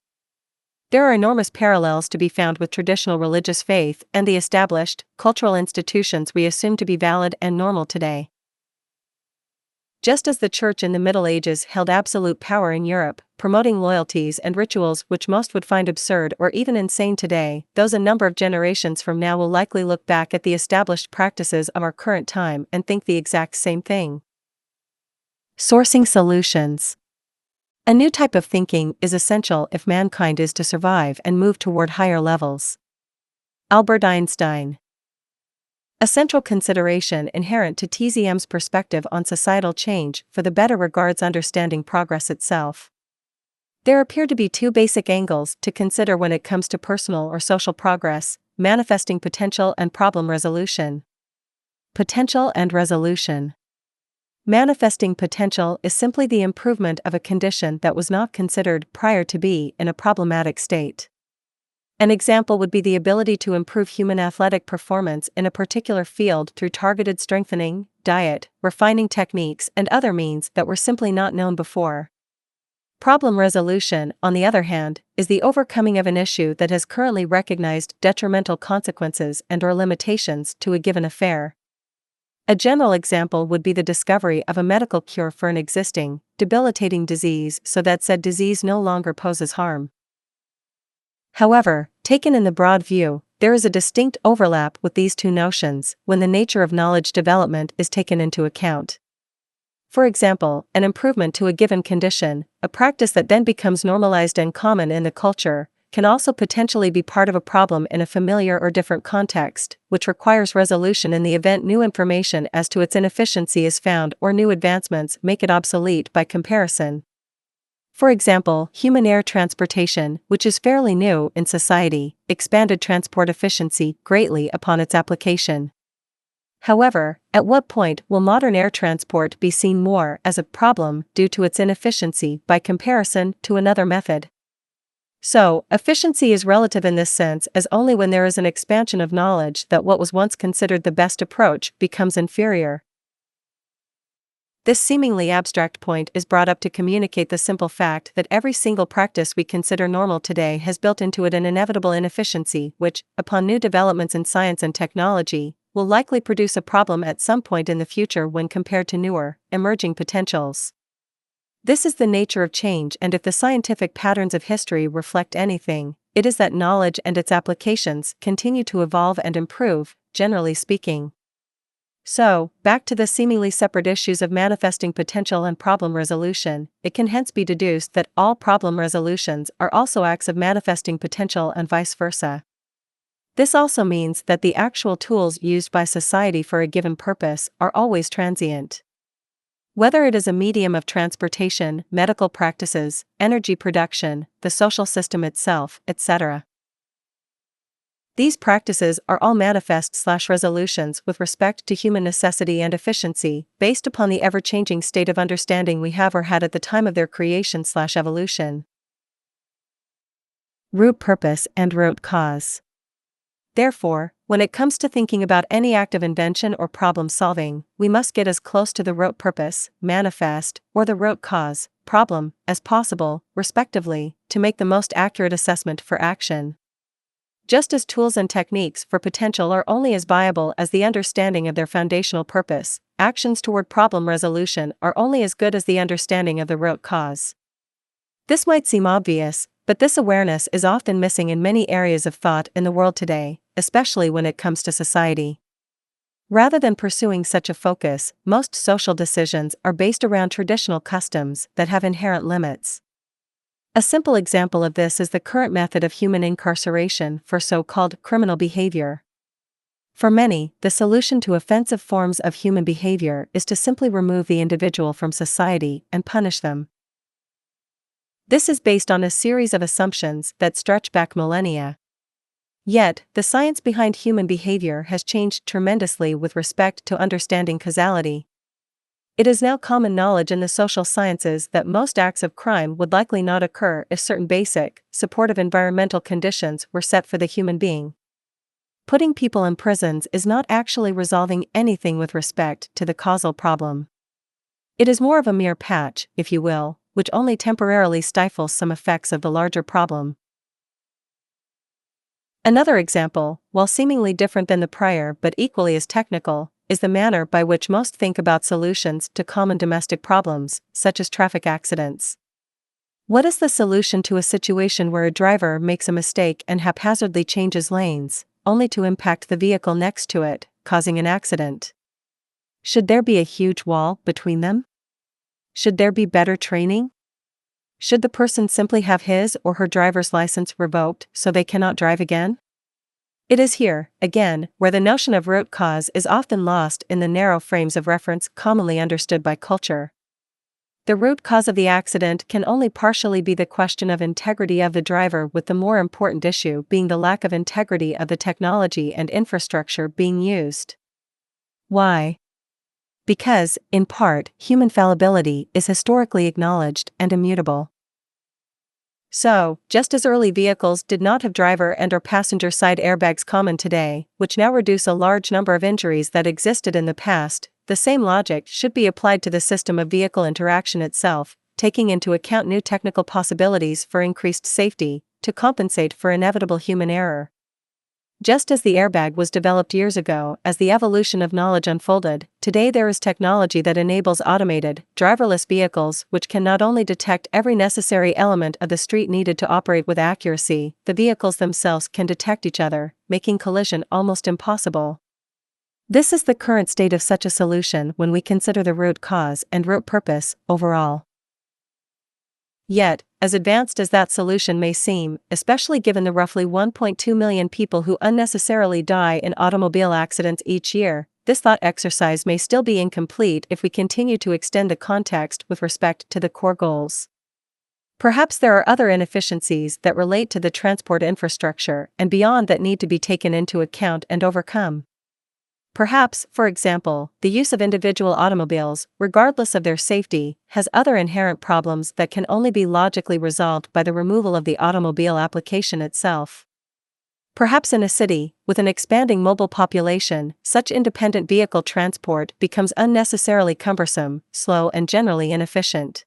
There are enormous parallels to be found with traditional religious faith and the established, cultural institutions we assume to be valid and normal today. Just as the Church in the Middle Ages held absolute power in Europe, promoting loyalties and rituals which most would find absurd or even insane today, those a number of generations from now will likely look back at the established practices of our current time and think the exact same thing. Sourcing solutions. A new type of thinking is essential if mankind is to survive and move toward higher levels. Albert Einstein. A central consideration inherent to TZM's perspective on societal change for the better regards understanding progress itself. There appear to be two basic angles to consider when it comes to personal or social progress: manifesting potential and problem resolution. Potential and resolution. Manifesting potential is simply the improvement of a condition that was not considered prior to be in a problematic state. An example would be the ability to improve human athletic performance in a particular field through targeted strengthening, diet, refining techniques, and other means that were simply not known before. Problem resolution, on the other hand, is the overcoming of an issue that has currently recognized detrimental consequences and/or limitations to a given affair. A general example would be the discovery of a medical cure for an existing, debilitating disease so that said disease no longer poses harm. However, taken in the broad view, there is a distinct overlap with these two notions when the nature of knowledge development is taken into account. For example, an improvement to a given condition, a practice that then becomes normalized and common in the culture, can also potentially be part of a problem in a familiar or different context, which requires resolution in the event new information as to its inefficiency is found or new advancements make it obsolete by comparison. For example, human air transportation, which is fairly new in society, expanded transport efficiency greatly upon its application. However, at what point will modern air transport be seen more as a problem due to its inefficiency by comparison to another method? So, efficiency is relative in this sense as only when there is an expansion of knowledge that what was once considered the best approach becomes inferior. This seemingly abstract point is brought up to communicate the simple fact that every single practice we consider normal today has built into it an inevitable inefficiency which, upon new developments in science and technology, will likely produce a problem at some point in the future when compared to newer, emerging potentials. This is the nature of change, and if the scientific patterns of history reflect anything, it is that knowledge and its applications continue to evolve and improve, generally speaking. So, back to the seemingly separate issues of manifesting potential and problem resolution, it can hence be deduced that all problem resolutions are also acts of manifesting potential and vice versa. This also means that the actual tools used by society for a given purpose are always transient. Whether it is a medium of transportation, medical practices, energy production, the social system itself, etc. These practices are all manifest/resolutions with respect to human necessity and efficiency, based upon the ever-changing state of understanding we have or had at the time of their creation/evolution. Root purpose and root cause. Therefore, when it comes to thinking about any act of invention or problem solving, we must get as close to the root purpose, manifest, or the root cause, problem, as possible, respectively, to make the most accurate assessment for action. Just as tools and techniques for potential are only as viable as the understanding of their foundational purpose, actions toward problem resolution are only as good as the understanding of the root cause. This might seem obvious, but this awareness is often missing in many areas of thought in the world today, especially when it comes to society. Rather than pursuing such a focus, most social decisions are based around traditional customs that have inherent limits. A simple example of this is the current method of human incarceration for so-called criminal behavior. For many, the solution to offensive forms of human behavior is to simply remove the individual from society and punish them. This is based on a series of assumptions that stretch back millennia. Yet, the science behind human behavior has changed tremendously with respect to understanding causality. It is now common knowledge in the social sciences that most acts of crime would likely not occur if certain basic, supportive environmental conditions were set for the human being. Putting people in prisons is not actually resolving anything with respect to the causal problem. It is more of a mere patch, if you will, which only temporarily stifles some effects of the larger problem. Another example, while seemingly different than the prior but equally as technical, is the manner by which most think about solutions to common domestic problems, such as traffic accidents. What is the solution to a situation where a driver makes a mistake and haphazardly changes lanes, only to impact the vehicle next to it, causing an accident? Should there be a huge wall between them? Should there be better training? Should the person simply have his or her driver's license revoked so they cannot drive again? It is here, again, where the notion of root cause is often lost in the narrow frames of reference commonly understood by culture. The root cause of the accident can only partially be the question of integrity of the driver, with the more important issue being the lack of integrity of the technology and infrastructure being used. Why? Because, in part, human fallibility is historically acknowledged and immutable. So, just as early vehicles did not have driver and/or passenger side airbags common today, which now reduce a large number of injuries that existed in the past, the same logic should be applied to the system of vehicle interaction itself, taking into account new technical possibilities for increased safety, to compensate for inevitable human error. Just as the airbag was developed years ago as the evolution of knowledge unfolded, today there is technology that enables automated, driverless vehicles which can not only detect every necessary element of the street needed to operate with accuracy, the vehicles themselves can detect each other, making collision almost impossible. This is the current state of such a solution when we consider the root cause and root purpose overall. Yet, as advanced as that solution may seem, especially given the roughly 1.2 million people who unnecessarily die in automobile accidents each year, this thought exercise may still be incomplete if we continue to extend the context with respect to the core goals. Perhaps there are other inefficiencies that relate to the transport infrastructure and beyond that need to be taken into account and overcome. Perhaps, for example, the use of individual automobiles, regardless of their safety, has other inherent problems that can only be logically resolved by the removal of the automobile application itself. Perhaps in a city, with an expanding mobile population, such independent vehicle transport becomes unnecessarily cumbersome, slow, and generally inefficient.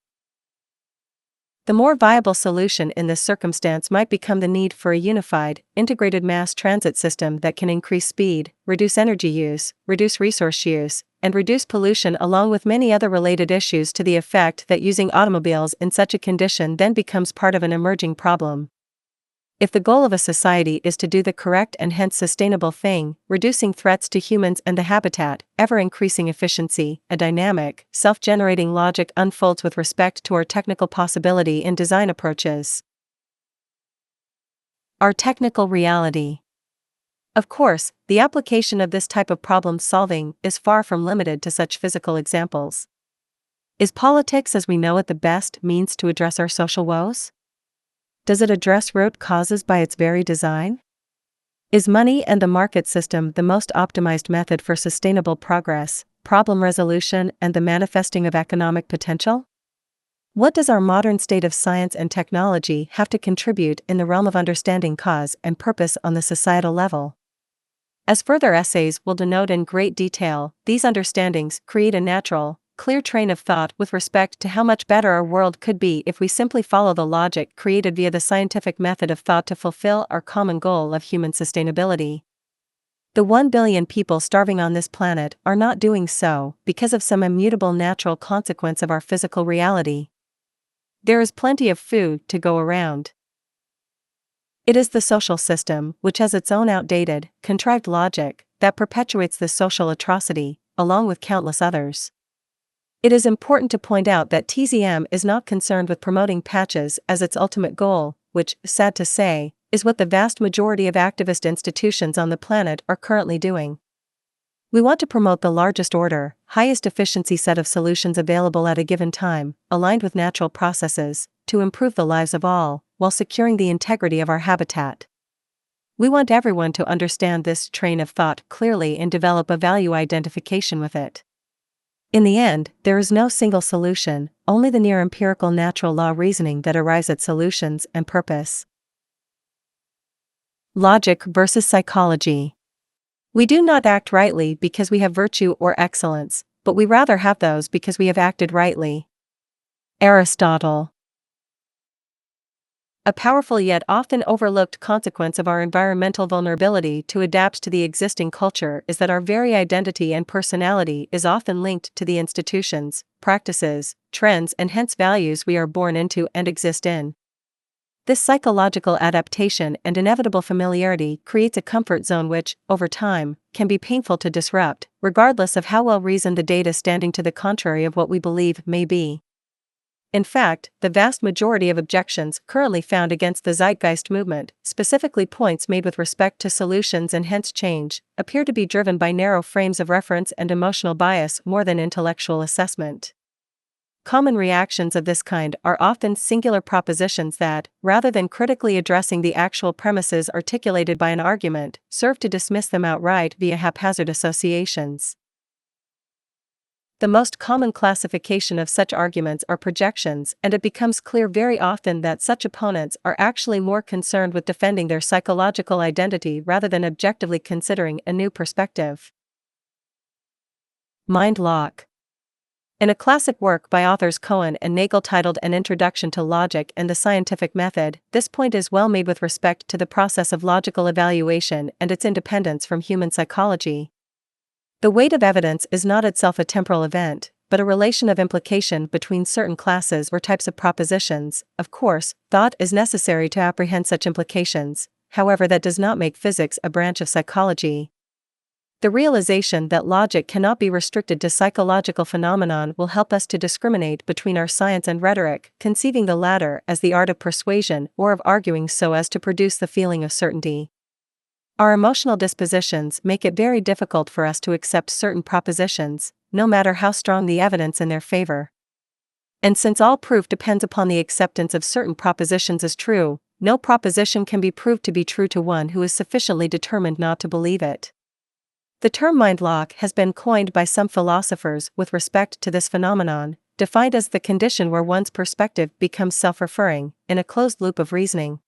The more viable solution in this circumstance might become the need for a unified, integrated mass transit system that can increase speed, reduce energy use, reduce resource use, and reduce pollution, along with many other related issues, to the effect that using automobiles in such a condition then becomes part of an emerging problem. If the goal of a society is to do the correct and hence sustainable thing, reducing threats to humans and the habitat, ever-increasing efficiency, a dynamic, self-generating logic unfolds with respect to our technical possibility in design approaches. Our technical reality. Of course, the application of this type of problem solving is far from limited to such physical examples. Is politics as we know it the best means to address our social woes? Does it address root causes by its very design? Is money and the market system the most optimized method for sustainable progress, problem resolution, and the manifesting of economic potential? What does our modern state of science and technology have to contribute in the realm of understanding cause and purpose on the societal level? As further essays will denote in great detail, these understandings create a natural, clear train of thought with respect to how much better our world could be if we simply follow the logic created via the scientific method of thought to fulfill our common goal of human sustainability. The 1 billion people starving on this planet are not doing so because of some immutable natural consequence of our physical reality. There is plenty of food to go around. It is the social system, which has its own outdated, contrived logic, that perpetuates this social atrocity, along with countless others. It is important to point out that TZM is not concerned with promoting patches as its ultimate goal, which, sad to say, is what the vast majority of activist institutions on the planet are currently doing. We want to promote the largest order, highest efficiency set of solutions available at a given time, aligned with natural processes, to improve the lives of all, while securing the integrity of our habitat. We want everyone to understand this train of thought clearly and develop a value identification with it. In the end, there is no single solution, only the near-empirical natural law reasoning that arrives at solutions and purpose. Logic versus psychology. We do not act rightly because we have virtue or excellence, but we rather have those because we have acted rightly. Aristotle. A powerful yet often overlooked consequence of our environmental vulnerability to adapt to the existing culture is that our very identity and personality is often linked to the institutions, practices, trends, and hence values we are born into and exist in. This psychological adaptation and inevitable familiarity creates a comfort zone which, over time, can be painful to disrupt, regardless of how well reasoned the data standing to the contrary of what we believe may be. In fact, the vast majority of objections currently found against the Zeitgeist movement, specifically points made with respect to solutions and hence change, appear to be driven by narrow frames of reference and emotional bias more than intellectual assessment. Common reactions of this kind are often singular propositions that, rather than critically addressing the actual premises articulated by an argument, serve to dismiss them outright via haphazard associations. The most common classification of such arguments are projections, and it becomes clear very often that such opponents are actually more concerned with defending their psychological identity rather than objectively considering a new perspective. Mind lock. In a classic work by authors Cohen and Nagel titled An Introduction to Logic and the Scientific Method, this point is well made with respect to the process of logical evaluation and its independence from human psychology. The weight of evidence is not itself a temporal event, but a relation of implication between certain classes or types of propositions. Of course, thought is necessary to apprehend such implications, however, that does not make physics a branch of psychology. The realization that logic cannot be restricted to psychological phenomenon will help us to discriminate between our science and rhetoric, conceiving the latter as the art of persuasion or of arguing so as to produce the feeling of certainty. Our emotional dispositions make it very difficult for us to accept certain propositions, no matter how strong the evidence in their favor. And since all proof depends upon the acceptance of certain propositions as true, no proposition can be proved to be true to one who is sufficiently determined not to believe it. The term mind lock has been coined by some philosophers with respect to this phenomenon, defined as the condition where one's perspective becomes self-referring, in a closed loop of reasoning.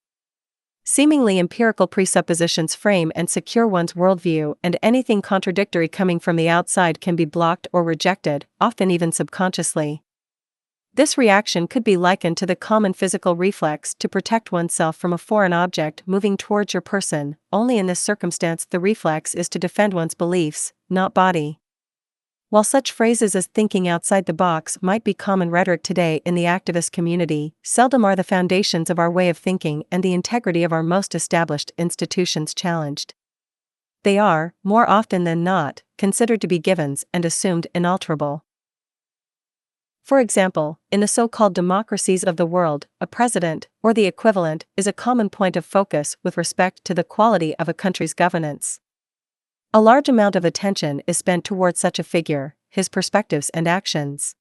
Seemingly empirical presuppositions frame and secure one's worldview, and anything contradictory coming from the outside can be blocked or rejected, often even subconsciously. This reaction could be likened to the common physical reflex to protect oneself from a foreign object moving towards your person, only in this circumstance the reflex is to defend one's beliefs, not body. While such phrases as thinking outside the box might be common rhetoric today in the activist community, seldom are the foundations of our way of thinking and the integrity of our most established institutions challenged. They are, more often than not, considered to be givens and assumed inalterable. For example, in the so-called democracies of the world, a president, or the equivalent, is a common point of focus with respect to the quality of a country's governance. A large amount of attention is spent towards such a figure, his perspectives and actions.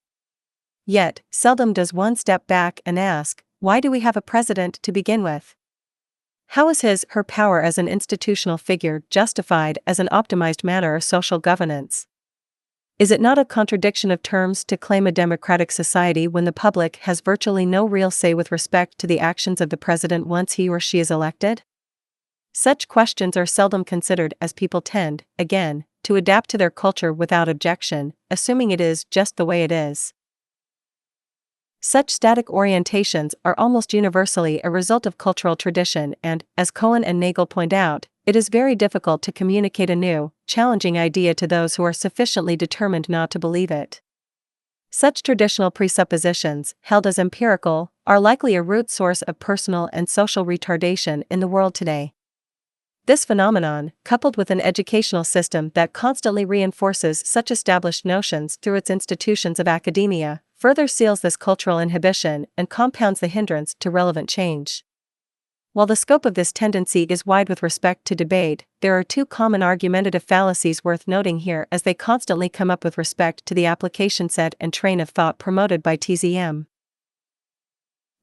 Yet, seldom does one step back and ask, why do we have a president to begin with? How is her power as an institutional figure justified as an optimized manner of social governance? Is it not a contradiction of terms to claim a democratic society when the public has virtually no real say with respect to the actions of the president once he or she is elected? Such questions are seldom considered as people tend, again, to adapt to their culture without objection, assuming it is just the way it is. Such static orientations are almost universally a result of cultural tradition and, as Cohen and Nagel point out, it is very difficult to communicate a new, challenging idea to those who are sufficiently determined not to believe it. Such traditional presuppositions, held as empirical, are likely a root source of personal and social retardation in the world today. This phenomenon, coupled with an educational system that constantly reinforces such established notions through its institutions of academia, further seals this cultural inhibition and compounds the hindrance to relevant change. While the scope of this tendency is wide with respect to debate, there are two common argumentative fallacies worth noting here as they constantly come up with respect to the application set and train of thought promoted by TZM.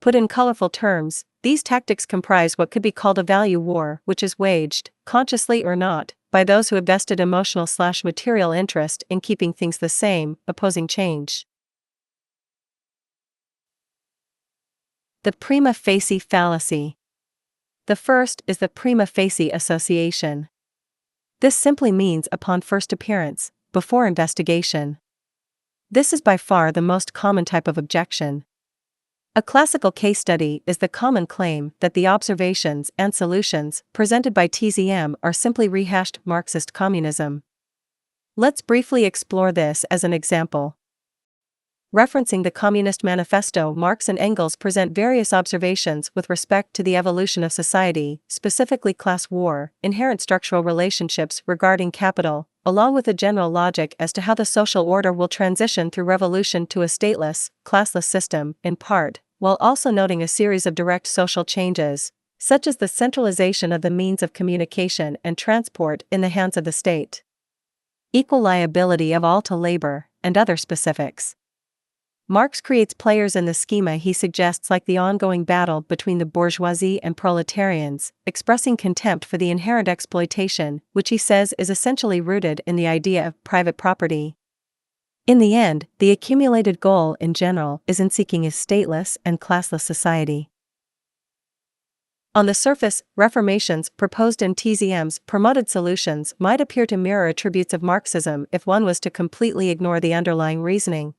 Put in colorful terms, these tactics comprise what could be called a value war, which is waged, consciously or not, by those who have vested emotional/material interest in keeping things the same, opposing change. The prima facie fallacy. The first is the prima facie association. This simply means upon first appearance, before investigation. This is by far the most common type of objection. A classical case study is the common claim that the observations and solutions presented by TZM are simply rehashed Marxist communism. Let's briefly explore this as an example. Referencing the Communist Manifesto, Marx and Engels present various observations with respect to the evolution of society, specifically class war, inherent structural relationships regarding capital, along with a general logic as to how the social order will transition through revolution to a stateless, classless system, in part, while also noting a series of direct social changes, such as the centralization of the means of communication and transport in the hands of the state, equal liability of all to labor, and other specifics. Marx creates players in the schema he suggests like the ongoing battle between the bourgeoisie and proletarians, expressing contempt for the inherent exploitation, which he says is essentially rooted in the idea of private property. In the end, the accumulated goal in general is in seeking a stateless and classless society. On the surface, reformations proposed in TZM's promoted solutions might appear to mirror attributes of Marxism if one was to completely ignore the underlying reasoning.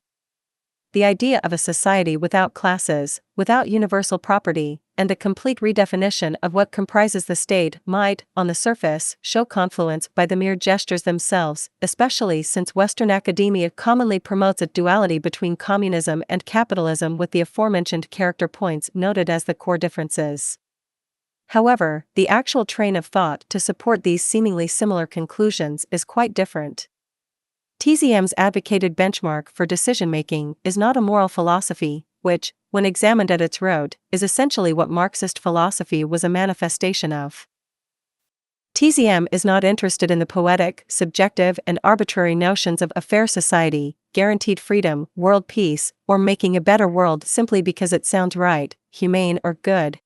The idea of a society without classes, without universal property, and a complete redefinition of what comprises the state might, on the surface, show confluence by the mere gestures themselves, especially since Western academia commonly promotes a duality between communism and capitalism with the aforementioned character points noted as the core differences. However, the actual train of thought to support these seemingly similar conclusions is quite different. TZM's advocated benchmark for decision-making is not a moral philosophy, which, when examined at its root, is essentially what Marxist philosophy was a manifestation of. TZM is not interested in the poetic, subjective, and arbitrary notions of a fair society, guaranteed freedom, world peace, or making a better world simply because it sounds right, humane, or good.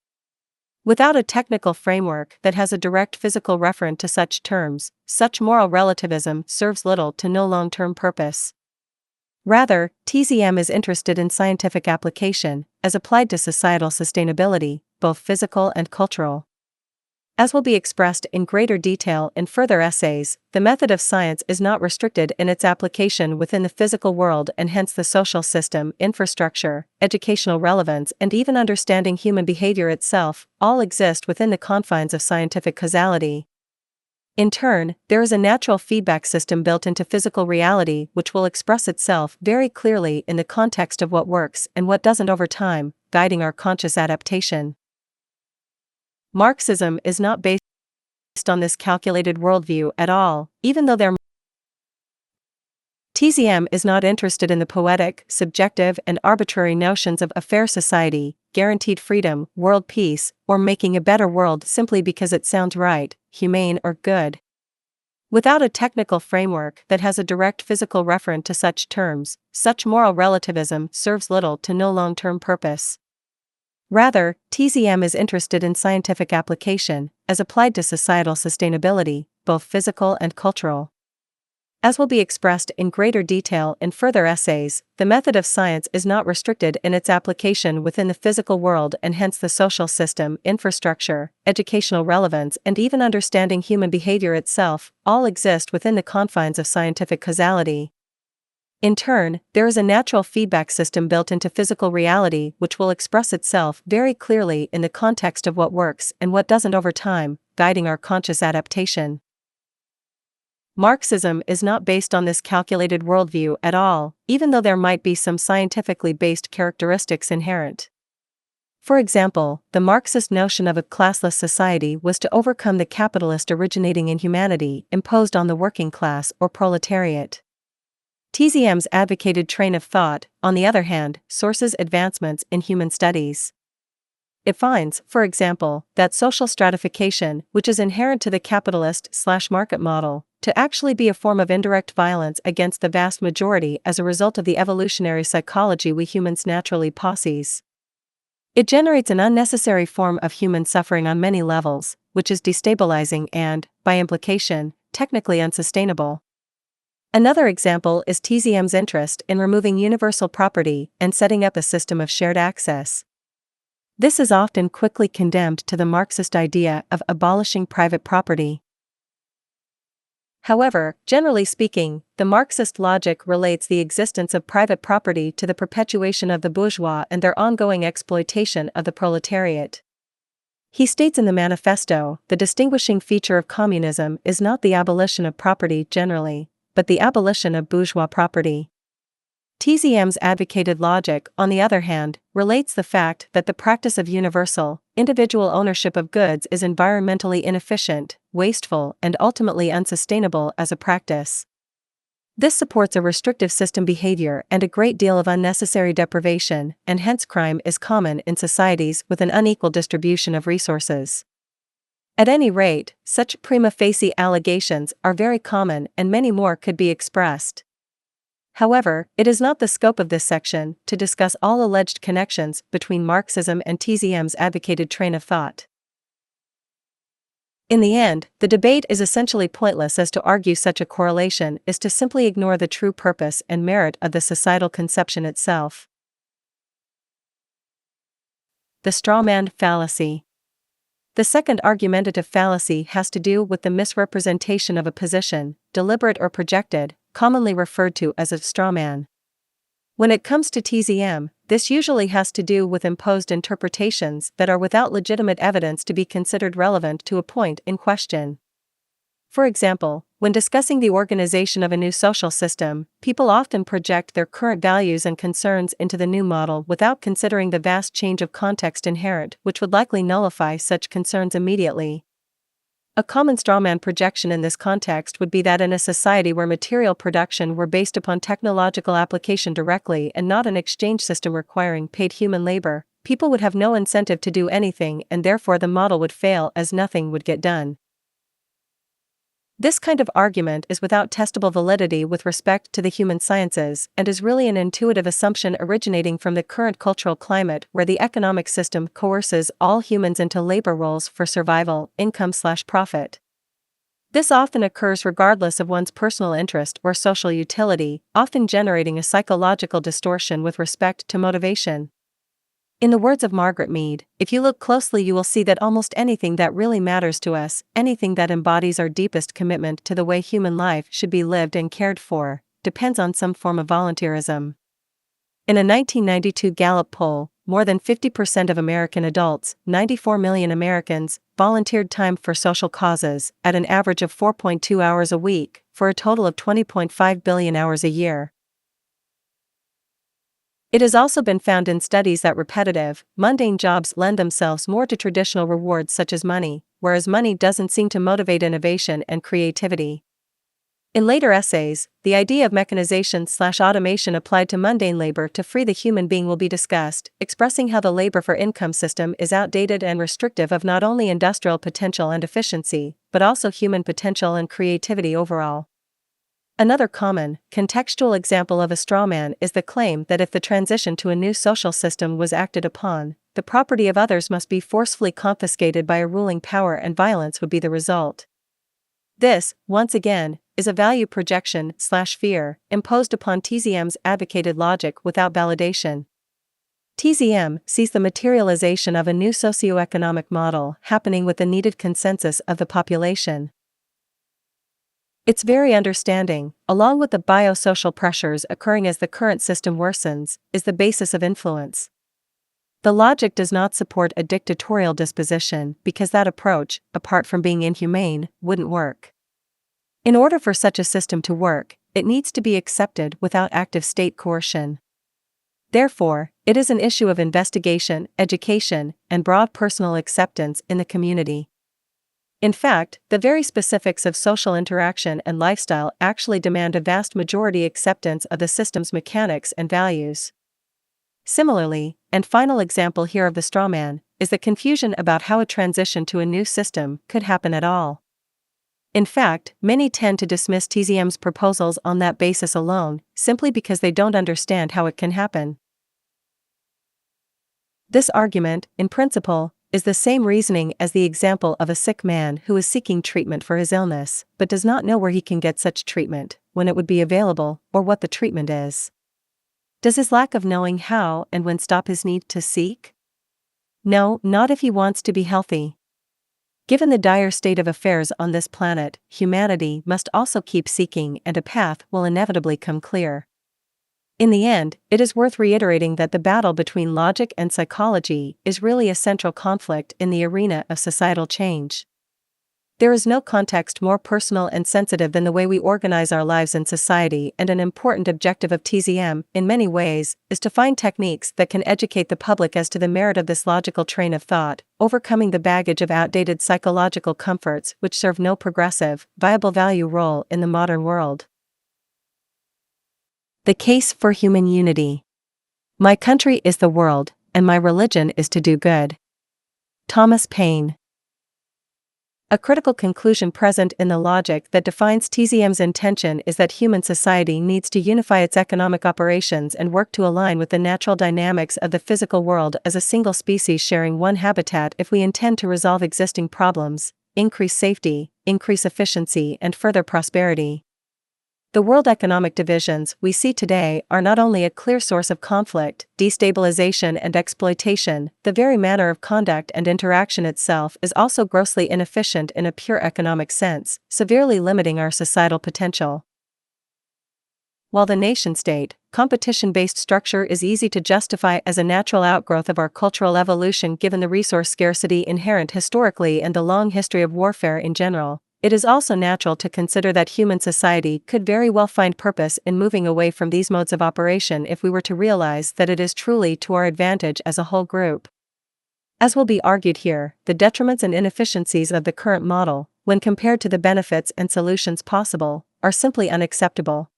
Without a technical framework that has a direct physical referent to such terms, such moral relativism serves little to no long-term purpose. Rather, TZM is interested in scientific application, as applied to societal sustainability, both physical and cultural. As will be expressed in greater detail in further essays, the method of science is not restricted in its application within the physical world, and hence the social system, infrastructure, educational relevance, and even understanding human behavior itself, all exist within the confines of scientific causality. In turn, there is a natural feedback system built into physical reality which will express itself very clearly in the context of what works and what doesn't over time, guiding our conscious adaptation. Marxism is not based on this calculated worldview at all, even though TZM is not interested in the poetic, subjective, and arbitrary notions of a fair society, guaranteed freedom, world peace, or making a better world simply because it sounds right, humane, or good. Without a technical framework that has a direct physical referent to such terms, such moral relativism serves little to no long-term purpose. Rather, TZM is interested in scientific application, as applied to societal sustainability, both physical and cultural. As will be expressed in greater detail in further essays, the method of science is not restricted in its application within the physical world, and hence the social system, infrastructure, educational relevance, and even understanding human behavior itself, all exist within the confines of scientific causality. In turn, there is a natural feedback system built into physical reality which will express itself very clearly in the context of what works and what doesn't over time, guiding our conscious adaptation. Marxism is not based on this calculated worldview at all, even though there might be some scientifically based characteristics inherent. For example, the Marxist notion of a classless society was to overcome the capitalist originating inhumanity imposed on the working class or proletariat. TZM's advocated train of thought, on the other hand, sources advancements in human studies. It finds, for example, that social stratification, which is inherent to the capitalist/market model, to actually be a form of indirect violence against the vast majority as a result of the evolutionary psychology we humans naturally possess. It generates an unnecessary form of human suffering on many levels, which is destabilizing and, by implication, technically unsustainable. Another example is TZM's interest in removing universal property and setting up a system of shared access. This is often quickly condemned to the Marxist idea of abolishing private property. However, generally speaking, the Marxist logic relates the existence of private property to the perpetuation of the bourgeois and their ongoing exploitation of the proletariat. He states in the manifesto, the distinguishing feature of communism is not the abolition of property generally, but the abolition of bourgeois property. TZM's advocated logic, on the other hand, relates the fact that the practice of universal, individual ownership of goods is environmentally inefficient, wasteful, and ultimately unsustainable as a practice. This supports a restrictive system behavior and a great deal of unnecessary deprivation, and hence crime is common in societies with an unequal distribution of resources. At any rate, such prima facie allegations are very common, and many more could be expressed. However, it is not the scope of this section to discuss all alleged connections between Marxism and TZM's advocated train of thought. In the end, the debate is essentially pointless, as to argue such a correlation is to simply ignore the true purpose and merit of the societal conception itself. The strawman fallacy. The second argumentative fallacy has to do with the misrepresentation of a position, deliberate or projected, commonly referred to as a strawman. When it comes to TZM, this usually has to do with imposed interpretations that are without legitimate evidence to be considered relevant to a point in question. For example, when discussing the organization of a new social system, people often project their current values and concerns into the new model without considering the vast change of context inherent, which would likely nullify such concerns immediately. A common strawman projection in this context would be that in a society where material production were based upon technological application directly and not an exchange system requiring paid human labor, people would have no incentive to do anything, and therefore the model would fail as nothing would get done. This kind of argument is without testable validity with respect to the human sciences, and is really an intuitive assumption originating from the current cultural climate where the economic system coerces all humans into labor roles for survival, income/profit. This often occurs regardless of one's personal interest or social utility, often generating a psychological distortion with respect to motivation. In the words of Margaret Mead, if you look closely you will see that almost anything that really matters to us, anything that embodies our deepest commitment to the way human life should be lived and cared for, depends on some form of volunteerism. In a 1992 Gallup poll, more than 50% of American adults, 94 million Americans, volunteered time for social causes, at an average of 4.2 hours a week, for a total of 20.5 billion hours a year. It has also been found in studies that repetitive, mundane jobs lend themselves more to traditional rewards such as money, whereas money doesn't seem to motivate innovation and creativity. In later essays, the idea of mechanization/automation applied to mundane labor to free the human being will be discussed, expressing how the labor for income system is outdated and restrictive of not only industrial potential and efficiency, but also human potential and creativity overall. Another common, contextual example of a strawman is the claim that if the transition to a new social system was acted upon, the the property of others must be forcefully confiscated by a ruling power and violence would be the result. This, once again, is a value projection/fear imposed upon TZM's advocated logic without validation. TZM sees the materialization of a new socioeconomic model happening with the needed consensus of the population. Its very understanding, along with the biosocial pressures occurring as the current system worsens, is the basis of influence. The logic does not support a dictatorial disposition because that approach, apart from being inhumane, wouldn't work. In order for such a system to work, it needs to be accepted without active state coercion. Therefore, it is an issue of investigation, education, and broad personal acceptance in the community. In fact, the very specifics of social interaction and lifestyle actually demand a vast majority acceptance of the system's mechanics and values. Similarly, and final example here of the strawman, is the confusion about how a transition to a new system could happen at all. In fact, many tend to dismiss TZM's proposals on that basis alone, simply because they don't understand how it can happen. This argument, in principle, is the same reasoning as the example of a sick man who is seeking treatment for his illness, but does not know where he can get such treatment, when it would be available, or what the treatment is. Does his lack of knowing how and when stop his need to seek? No, not if he wants to be healthy. Given the dire state of affairs on this planet, humanity must also keep seeking, and a path will inevitably come clear. In the end, it is worth reiterating that the battle between logic and psychology is really a central conflict in the arena of societal change. There is no context more personal and sensitive than the way we organize our lives in society, and an important objective of TZM, in many ways, is to find techniques that can educate the public as to the merit of this logical train of thought, overcoming the baggage of outdated psychological comforts which serve no progressive, viable value role in the modern world. The case for human unity. My country is the world, and my religion is to do good. Thomas Paine. A critical conclusion present in the logic that defines TZM's intention is that human society needs to unify its economic operations and work to align with the natural dynamics of the physical world as a single species sharing one habitat if we intend to resolve existing problems, increase safety, increase efficiency, and further prosperity. The world economic divisions we see today are not only a clear source of conflict, destabilization, and exploitation, the very manner of conduct and interaction itself is also grossly inefficient in a pure economic sense, severely limiting our societal potential. While the nation-state, competition-based structure is easy to justify as a natural outgrowth of our cultural evolution given the resource scarcity inherent historically and the long history of warfare in general, it is also natural to consider that human society could very well find purpose in moving away from these modes of operation if we were to realize that it is truly to our advantage as a whole group. As will be argued here, the detriments and inefficiencies of the current model, when compared to the benefits and solutions possible, are simply unacceptable.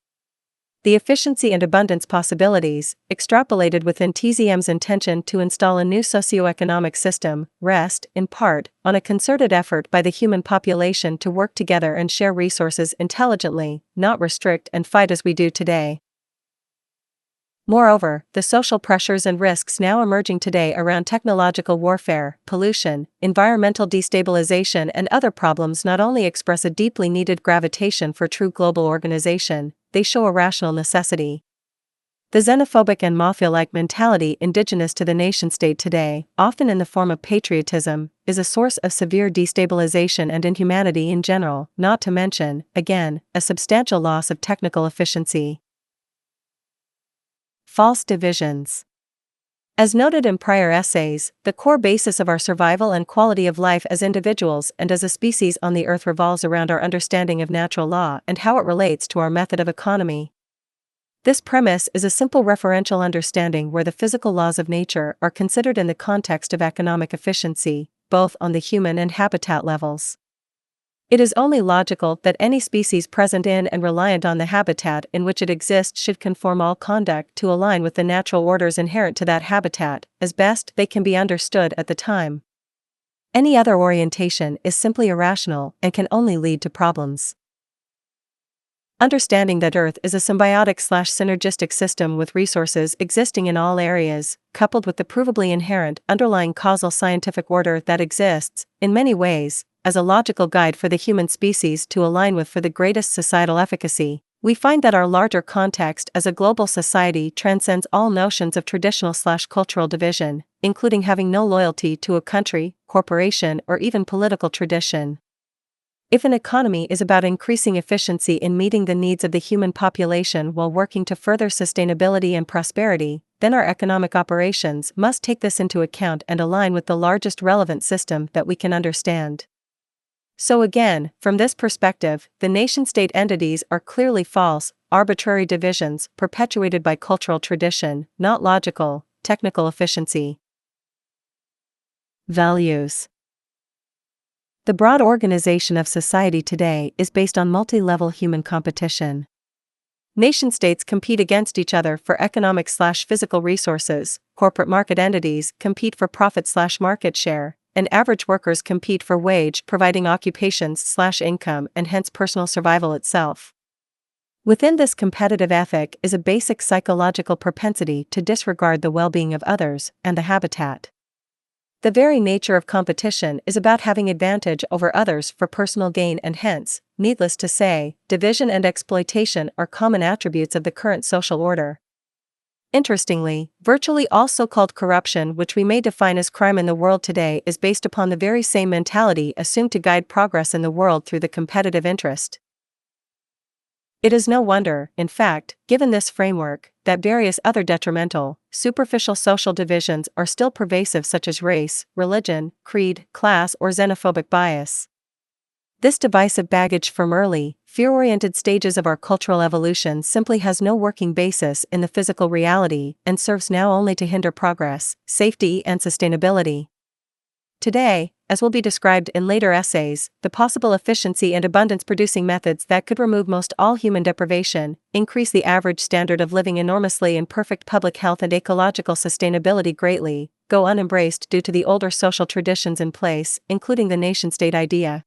The efficiency and abundance possibilities, extrapolated within TZM's intention to install a new socioeconomic system, rest, in part, on a concerted effort by the human population to work together and share resources intelligently, not restrict and fight as we do today. Moreover, the social pressures and risks now emerging today around technological warfare, pollution, environmental destabilization, and other problems not only express a deeply needed gravitation for true global organization, they show a rational necessity. The xenophobic and mafia-like mentality indigenous to the nation-state today, often in the form of patriotism, is a source of severe destabilization and inhumanity in general, not to mention, again, a substantial loss of technical efficiency. False divisions. As noted in prior essays, the core basis of our survival and quality of life as individuals and as a species on the Earth revolves around our understanding of natural law and how it relates to our method of economy. This premise is a simple referential understanding where the physical laws of nature are considered in the context of economic efficiency, both on the human and habitat levels. It is only logical that any species present in and reliant on the habitat in which it exists should conform all conduct to align with the natural orders inherent to that habitat, as best they can be understood at the time. Any other orientation is simply irrational and can only lead to problems. Understanding that Earth is a symbiotic/synergistic system with resources existing in all areas, coupled with the provably inherent underlying causal scientific order that exists, in many ways, as a logical guide for the human species to align with for the greatest societal efficacy, we find that our larger context as a global society transcends all notions of traditional/cultural division, including having no loyalty to a country, corporation, or even political tradition. If an economy is about increasing efficiency in meeting the needs of the human population while working to further sustainability and prosperity, then our economic operations must take this into account and align with the largest relevant system that we can understand. So again, from this perspective, the nation-state entities are clearly false, arbitrary divisions perpetuated by cultural tradition, not logical, technical efficiency. Values. The broad organization of society today is based on multi-level human competition. Nation-states compete against each other for economic/physical resources, corporate market entities compete for profit/market share, and average workers compete for wage-providing occupations/income and hence personal survival itself. Within this competitive ethic is a basic psychological propensity to disregard the well-being of others and the habitat. The very nature of competition is about having advantage over others for personal gain, and hence, needless to say, division and exploitation are common attributes of the current social order. Interestingly, virtually all so-called corruption, which we may define as crime in the world today, is based upon the very same mentality assumed to guide progress in the world through the competitive interest. It is no wonder, in fact, given this framework, that various other detrimental, superficial social divisions are still pervasive, such as race, religion, creed, class, or xenophobic bias. This divisive baggage from early, fear-oriented stages of our cultural evolution simply has no working basis in the physical reality and serves now only to hinder progress, safety, and sustainability. Today, as will be described in later essays, the possible efficiency and abundance-producing methods that could remove most all human deprivation, increase the average standard of living enormously, and perfect public health and ecological sustainability greatly, go unembraced due to the older social traditions in place, including the nation-state idea.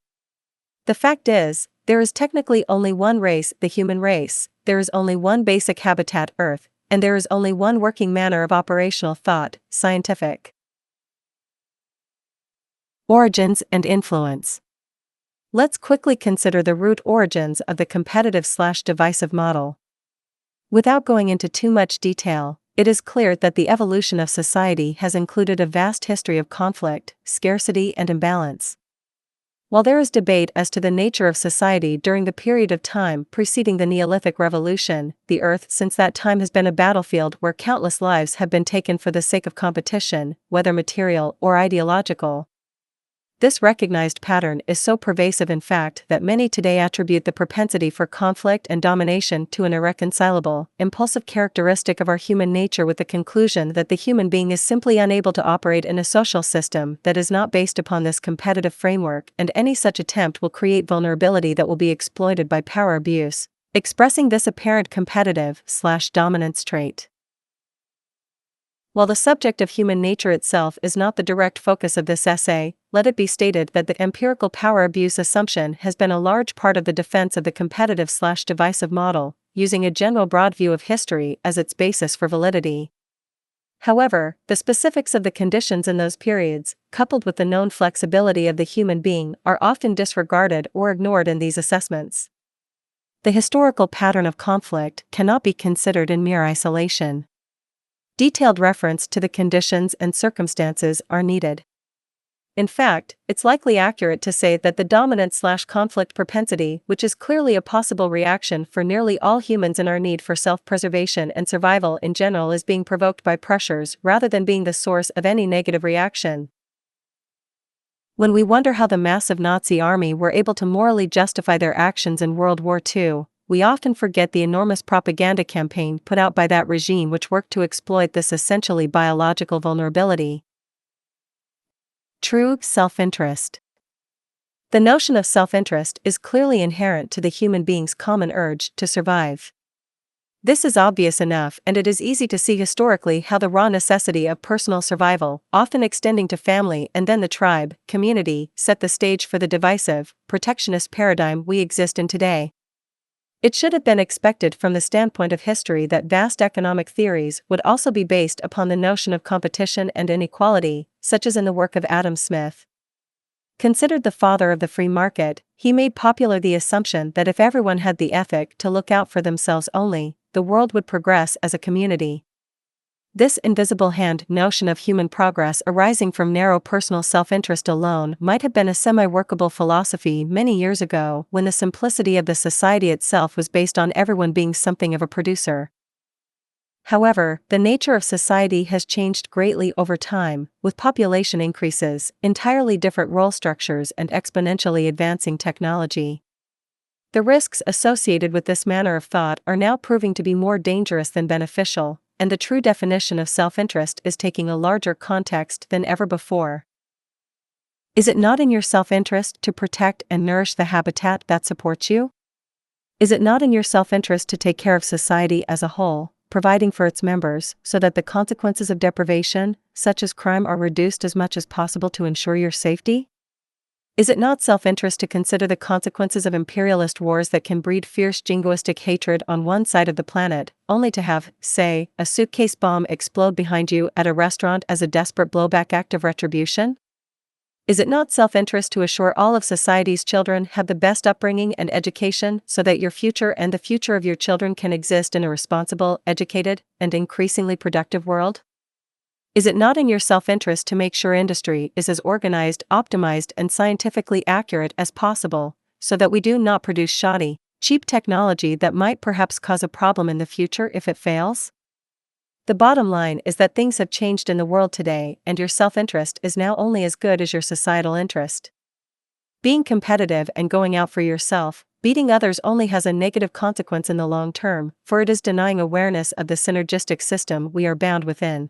The fact is, there is technically only one race, the human race, there is only one basic habitat, Earth, and there is only one working manner of operational thought, scientific. Origins and influence. Let's quickly consider the root origins of the competitive/divisive model. Without going into too much detail, it is clear that the evolution of society has included a vast history of conflict, scarcity, and imbalance. While there is debate as to the nature of society during the period of time preceding the Neolithic Revolution, the Earth since that time has been a battlefield where countless lives have been taken for the sake of competition, whether material or ideological. This recognized pattern is so pervasive, in fact, that many today attribute the propensity for conflict and domination to an irreconcilable, impulsive characteristic of our human nature, with the conclusion that the human being is simply unable to operate in a social system that is not based upon this competitive framework, and any such attempt will create vulnerability that will be exploited by power abuse, expressing this apparent competitive/dominance trait. While the subject of human nature itself is not the direct focus of this essay, let it be stated that the empirical power abuse assumption has been a large part of the defense of the competitive/divisive model, using a general broad view of history as its basis for validity. However, the specifics of the conditions in those periods, coupled with the known flexibility of the human being, are often disregarded or ignored in these assessments. The historical pattern of conflict cannot be considered in mere isolation. Detailed reference to the conditions and circumstances are needed. In fact, it's likely accurate to say that the dominant/conflict propensity, which is clearly a possible reaction for nearly all humans in our need for self-preservation and survival in general, is being provoked by pressures rather than being the source of any negative reaction. When we wonder how the massive Nazi army were able to morally justify their actions in World War II, we often forget the enormous propaganda campaign put out by that regime, which worked to exploit this essentially biological vulnerability. True self-interest. The notion of self-interest is clearly inherent to the human being's common urge to survive. This is obvious enough, and it is easy to see historically how the raw necessity of personal survival, often extending to family and then the tribe, community, set the stage for the divisive, protectionist paradigm we exist in today. It should have been expected from the standpoint of history that vast economic theories would also be based upon the notion of competition and inequality, such as in the work of Adam Smith. Considered the father of the free market, he made popular the assumption that if everyone had the ethic to look out for themselves only, the world would progress as a community. This invisible hand notion of human progress arising from narrow personal self-interest alone might have been a semi-workable philosophy many years ago when the simplicity of the society itself was based on everyone being something of a producer. However, the nature of society has changed greatly over time, with population increases, entirely different role structures, and exponentially advancing technology. The risks associated with this manner of thought are now proving to be more dangerous than beneficial, and the true definition of self-interest is taking a larger context than ever before. Is it not in your self-interest to protect and nourish the habitat that supports you? Is it not in your self-interest to take care of society as a whole, providing for its members so that the consequences of deprivation, such as crime, are reduced as much as possible to ensure your safety? Is it not self-interest to consider the consequences of imperialist wars that can breed fierce jingoistic hatred on one side of the planet, only to have, say, a suitcase bomb explode behind you at a restaurant as a desperate blowback act of retribution? Is it not self-interest to assure all of society's children have the best upbringing and education so that your future and the future of your children can exist in a responsible, educated, and increasingly productive world? Is it not in your self-interest to make sure industry is as organized, optimized, and scientifically accurate as possible, so that we do not produce shoddy, cheap technology that might perhaps cause a problem in the future if it fails? The bottom line is that things have changed in the world today, and your self-interest is now only as good as your societal interest. Being competitive and going out for yourself, beating others only has a negative consequence in the long term, for it is denying awareness of the synergistic system we are bound within.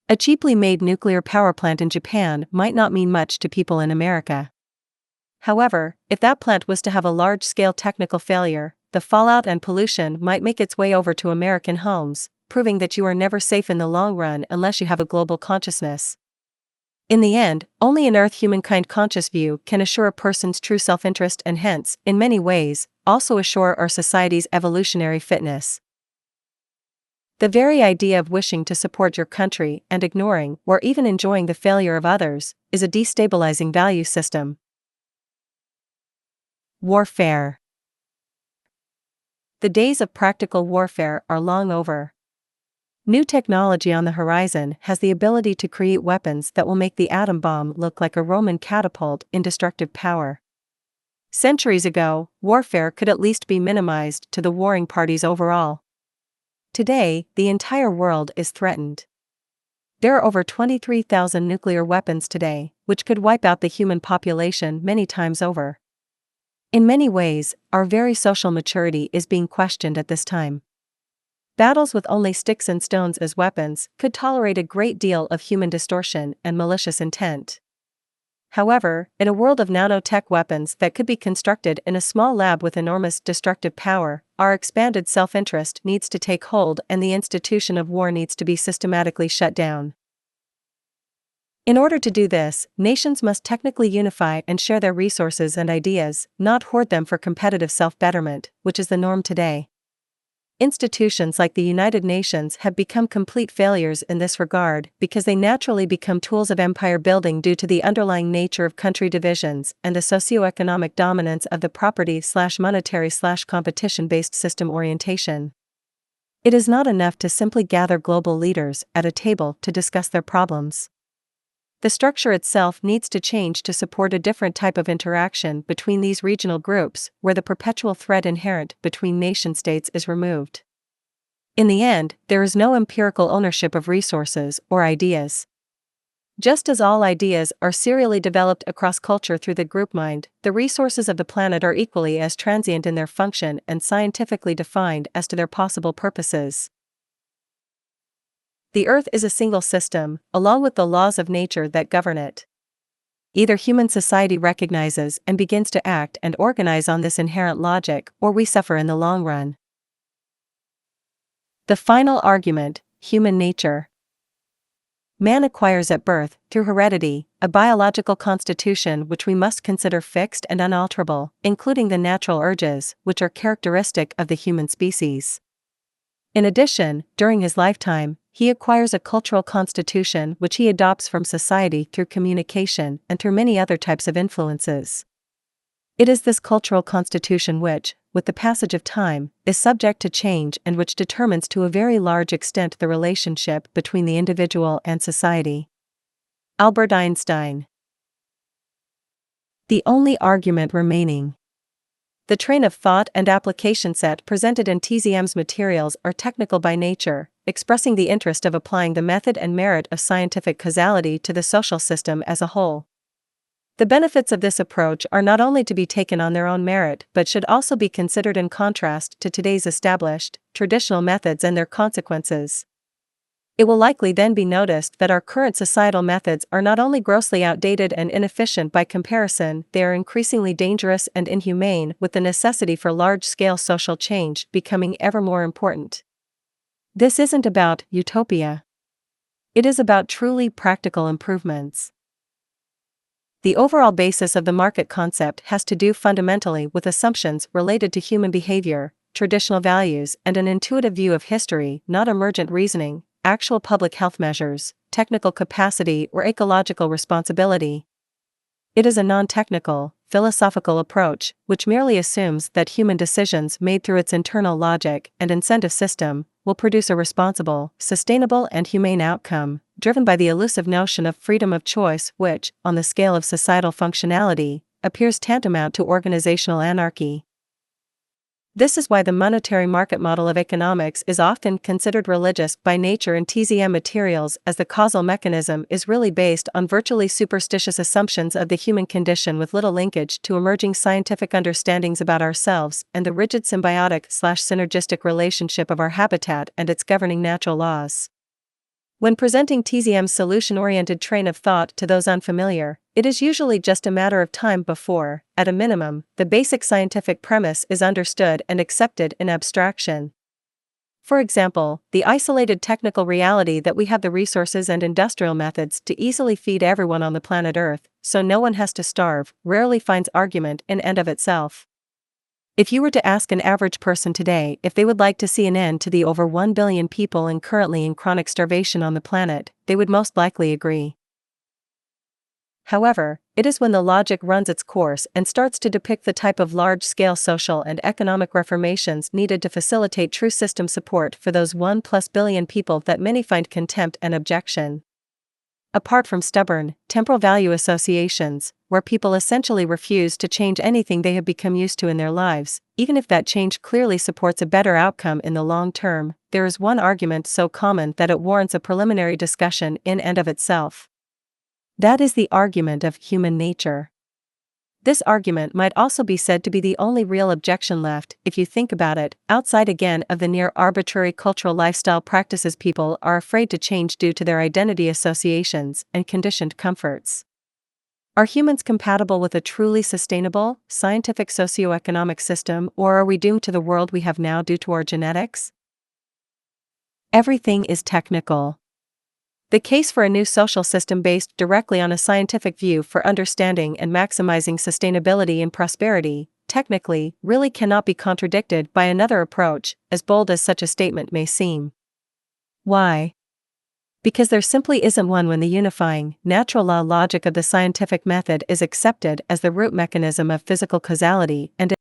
A cheaply made nuclear power plant in Japan might not mean much to people in America. However, if that plant was to have a large-scale technical failure, the fallout and pollution might make its way over to American homes, proving that you are never safe in the long run unless you have a global consciousness. In the end, only an Earth humankind conscious view can assure a person's true self-interest and hence, in many ways, also assure our society's evolutionary fitness. The very idea of wishing to support your country and ignoring, or even enjoying the failure of others, is a destabilizing value system. Warfare. The days of practical warfare are long over. New technology on the horizon has the ability to create weapons that will make the atom bomb look like a Roman catapult in destructive power. Centuries ago, warfare could at least be minimized to the warring parties overall. Today, the entire world is threatened. There are over 23,000 nuclear weapons today, which could wipe out the human population many times over. In many ways, our very social maturity is being questioned at this time. Battles with only sticks and stones as weapons could tolerate a great deal of human distortion and malicious intent. However, in a world of nanotech weapons that could be constructed in a small lab with enormous destructive power, our expanded self-interest needs to take hold and the institution of war needs to be systematically shut down. In order to do this, nations must technically unify and share their resources and ideas, not hoard them for competitive self-betterment, which is the norm today. Institutions like the United Nations have become complete failures in this regard because they naturally become tools of empire building due to the underlying nature of country divisions and the socioeconomic dominance of the property/monetary/competition-based system orientation. It is not enough to simply gather global leaders at a table to discuss their problems. The structure itself needs to change to support a different type of interaction between these regional groups, where the perpetual threat inherent between nation-states is removed. In the end, there is no empirical ownership of resources or ideas. Just as all ideas are serially developed across culture through the group mind, the resources of the planet are equally as transient in their function and scientifically defined as to their possible purposes. The Earth is a single system, along with the laws of nature that govern it. Either human society recognizes and begins to act and organize on this inherent logic, or we suffer in the long run. The final argument: human nature. Man acquires at birth, through heredity, a biological constitution which we must consider fixed and unalterable, including the natural urges, which are characteristic of the human species. In addition, during his lifetime, he acquires a cultural constitution which he adopts from society through communication and through many other types of influences. It is this cultural constitution which, with the passage of time, is subject to change and which determines to a very large extent the relationship between the individual and society. Albert Einstein. The only argument remaining. The train of thought and application set presented in TZM's materials are technical by nature, expressing the interest of applying the method and merit of scientific causality to the social system as a whole. The benefits of this approach are not only to be taken on their own merit but should also be considered in contrast to today's established, traditional methods and their consequences. It will likely then be noticed that our current societal methods are not only grossly outdated and inefficient by comparison, they are increasingly dangerous and inhumane, with the necessity for large-scale social change becoming ever more important. This isn't about utopia. It is about truly practical improvements. The overall basis of the market concept has to do fundamentally with assumptions related to human behavior, traditional values, and an intuitive view of history, not emergent reasoning, actual public health measures, technical capacity, or ecological responsibility. It is a non-technical, philosophical approach, which merely assumes that human decisions made through its internal logic and incentive system will produce a responsible, sustainable, and humane outcome, driven by the elusive notion of freedom of choice which, on the scale of societal functionality, appears tantamount to organizational anarchy. This is why the monetary market model of economics is often considered religious by nature in TZM materials, as the causal mechanism is really based on virtually superstitious assumptions of the human condition with little linkage to emerging scientific understandings about ourselves and the rigid symbiotic/synergistic relationship of our habitat and its governing natural laws. When presenting TZM's solution-oriented train of thought to those unfamiliar, it is usually just a matter of time before, at a minimum, the basic scientific premise is understood and accepted in abstraction. For example, the isolated technical reality that we have the resources and industrial methods to easily feed everyone on the planet Earth, so no one has to starve, rarely finds argument in and of itself. If you were to ask an average person today if they would like to see an end to the over 1 billion people currently in chronic starvation on the planet, they would most likely agree. However, it is when the logic runs its course and starts to depict the type of large-scale social and economic reformations needed to facilitate true system support for those 1+ billion people that many find contempt and objection. Apart from stubborn, temporal value associations, where people essentially refuse to change anything they have become used to in their lives, even if that change clearly supports a better outcome in the long term, there is one argument so common that it warrants a preliminary discussion in and of itself. That is the argument of human nature. This argument might also be said to be the only real objection left, if you think about it, outside again of the near arbitrary cultural lifestyle practices people are afraid to change due to their identity associations and conditioned comforts. Are humans compatible with a truly sustainable, scientific socioeconomic system, or are we doomed to the world we have now due to our genetics? Everything is technical. The case for a new social system based directly on a scientific view for understanding and maximizing sustainability and prosperity, technically, really cannot be contradicted by another approach, as bold as such a statement may seem. Why? Because there simply isn't one when the unifying, natural law logic of the scientific method is accepted as the root mechanism of physical causality and,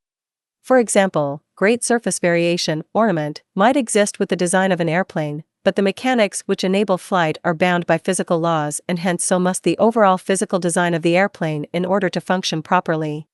for example, great surface variation, ornament, might exist with the design of an airplane, but the mechanics which enable flight are bound by physical laws and hence so must the overall physical design of the airplane in order to function properly.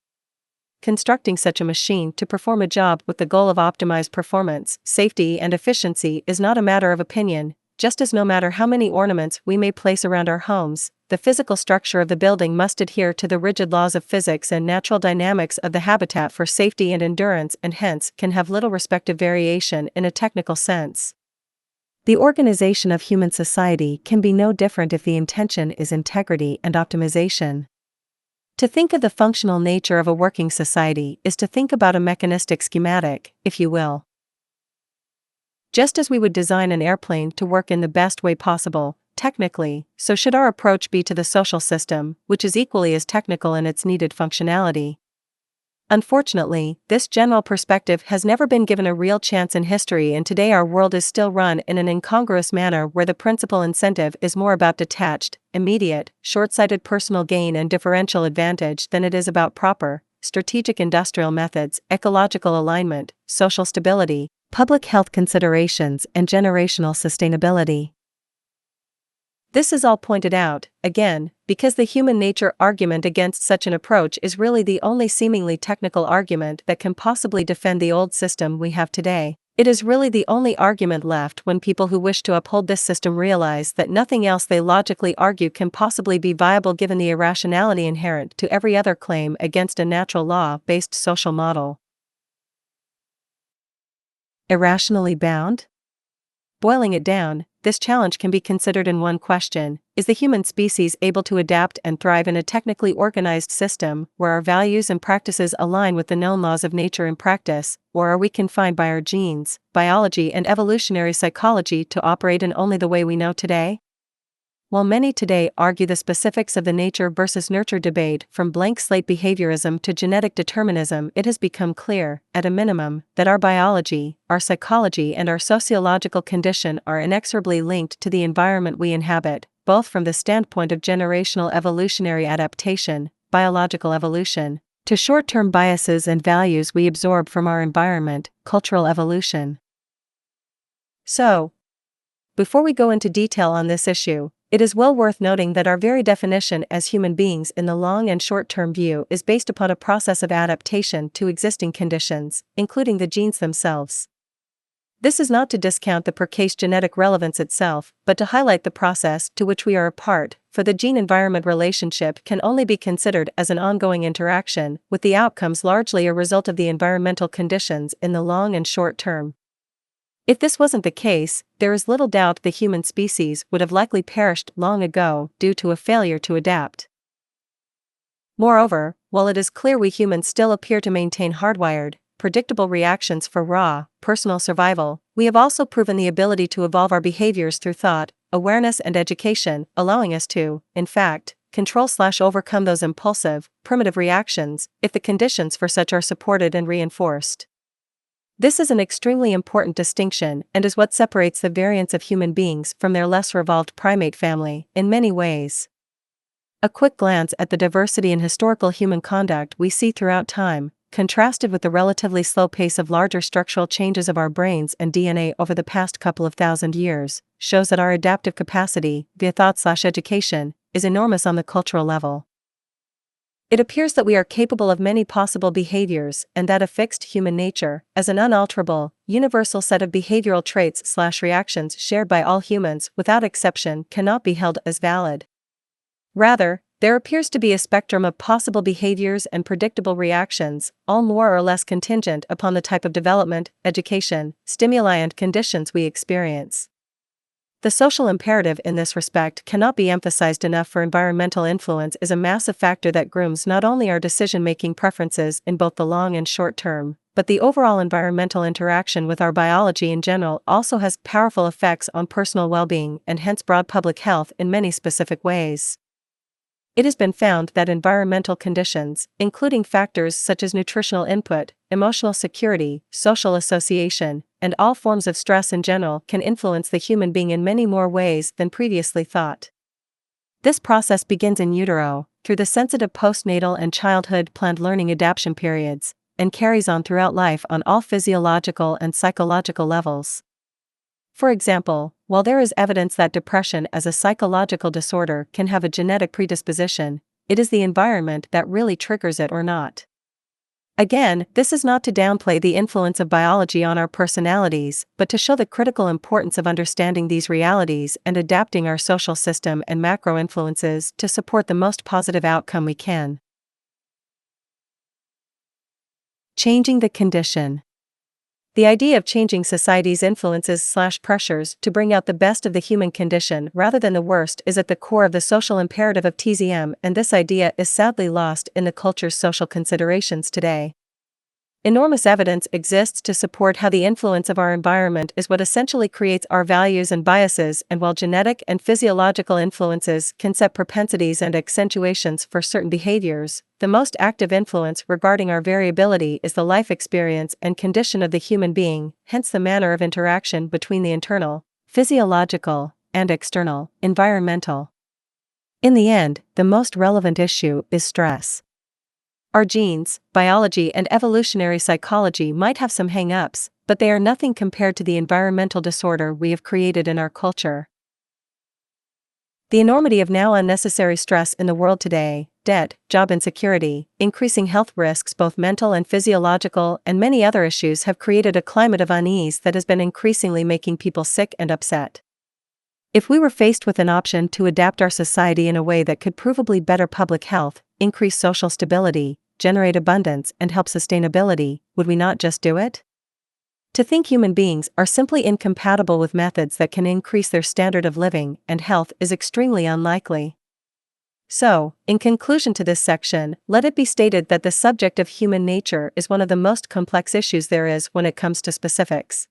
Constructing such a machine to perform a job with the goal of optimized performance, safety and efficiency is not a matter of opinion, just as no matter how many ornaments we may place around our homes, the physical structure of the building must adhere to the rigid laws of physics and natural dynamics of the habitat for safety and endurance and hence can have little respective variation in a technical sense. The organization of human society can be no different if the intention is integrity and optimization. To think of the functional nature of a working society is to think about a mechanistic schematic, if you will. Just as we would design an airplane to work in the best way possible, technically, so should our approach be to the social system, which is equally as technical in its needed functionality. Unfortunately, this general perspective has never been given a real chance in history, and today our world is still run in an incongruous manner where the principal incentive is more about detached, immediate, short-sighted personal gain and differential advantage than it is about proper, strategic industrial methods, ecological alignment, social stability, public health considerations, and generational sustainability. This is all pointed out, again, because the human nature argument against such an approach is really the only seemingly technical argument that can possibly defend the old system we have today. It is really the only argument left when people who wish to uphold this system realize that nothing else they logically argue can possibly be viable given the irrationality inherent to every other claim against a natural law-based social model. Irrationally bound? Boiling it down, this challenge can be considered in one question: is the human species able to adapt and thrive in a technically organized system where our values and practices align with the known laws of nature in practice, or are we confined by our genes, biology, and evolutionary psychology to operate in only the way we know today? While many today argue the specifics of the nature versus nurture debate from blank slate behaviorism to genetic determinism, it has become clear, at a minimum, that our biology, our psychology, and our sociological condition are inexorably linked to the environment we inhabit, both from the standpoint of generational evolutionary adaptation, biological evolution, to short-term biases and values we absorb from our environment, cultural evolution. So, before we go into detail on this issue, it is well worth noting that our very definition as human beings in the long and short-term view is based upon a process of adaptation to existing conditions, including the genes themselves. This is not to discount the per-case genetic relevance itself, but to highlight the process to which we are a part, for the gene-environment relationship can only be considered as an ongoing interaction, with the outcomes largely a result of the environmental conditions in the long and short term. If this wasn't the case, there is little doubt the human species would have likely perished long ago due to a failure to adapt. Moreover, while it is clear we humans still appear to maintain hardwired, predictable reactions for raw, personal survival, we have also proven the ability to evolve our behaviors through thought, awareness, and education, allowing us to, in fact, control/overcome those impulsive, primitive reactions, if the conditions for such are supported and reinforced. This is an extremely important distinction and is what separates the variants of human beings from their lesser evolved primate family, in many ways. A quick glance at the diversity in historical human conduct we see throughout time, contrasted with the relatively slow pace of larger structural changes of our brains and DNA over the past couple of thousand years, shows that our adaptive capacity, via thought/education, is enormous on the cultural level. It appears that we are capable of many possible behaviors, and that a fixed human nature, as an unalterable, universal set of behavioral traits/reactions shared by all humans without exception, cannot be held as valid. Rather, there appears to be a spectrum of possible behaviors and predictable reactions, all more or less contingent upon the type of development, education, stimuli, and conditions we experience. The social imperative in this respect cannot be emphasized enough, for environmental influence is a massive factor that grooms not only our decision-making preferences in both the long and short term, but the overall environmental interaction with our biology in general also has powerful effects on personal well-being and hence broad public health in many specific ways. It has been found that environmental conditions, including factors such as nutritional input, emotional security, social association, and all forms of stress in general, can influence the human being in many more ways than previously thought. This process begins in utero, through the sensitive postnatal and childhood planned learning adaptation periods, and carries on throughout life on all physiological and psychological levels. For example, while there is evidence that depression as a psychological disorder can have a genetic predisposition, it is the environment that really triggers it or not. Again, this is not to downplay the influence of biology on our personalities, but to show the critical importance of understanding these realities and adapting our social system and macro influences to support the most positive outcome we can. Changing the condition. The idea of changing society's influences/pressures to bring out the best of the human condition rather than the worst is at the core of the social imperative of TZM, and this idea is sadly lost in the culture's social considerations today. Enormous evidence exists to support how the influence of our environment is what essentially creates our values and biases, and while genetic and physiological influences can set propensities and accentuations for certain behaviors, the most active influence regarding our variability is the life experience and condition of the human being, hence the manner of interaction between the internal, physiological, and external, environmental. In the end, the most relevant issue is stress. Our genes, biology, and evolutionary psychology might have some hang-ups, but they are nothing compared to the environmental disorder we have created in our culture. The enormity of now unnecessary stress in the world today, debt, job insecurity, increasing health risks both mental and physiological, and many other issues have created a climate of unease that has been increasingly making people sick and upset. If we were faced with an option to adapt our society in a way that could provably better public health, increase social stability, generate abundance, and help sustainability, would we not just do it? To think human beings are simply incompatible with methods that can increase their standard of living and health is extremely unlikely. So, in conclusion to this section, let it be stated that the subject of human nature is one of the most complex issues there is when it comes to specifics.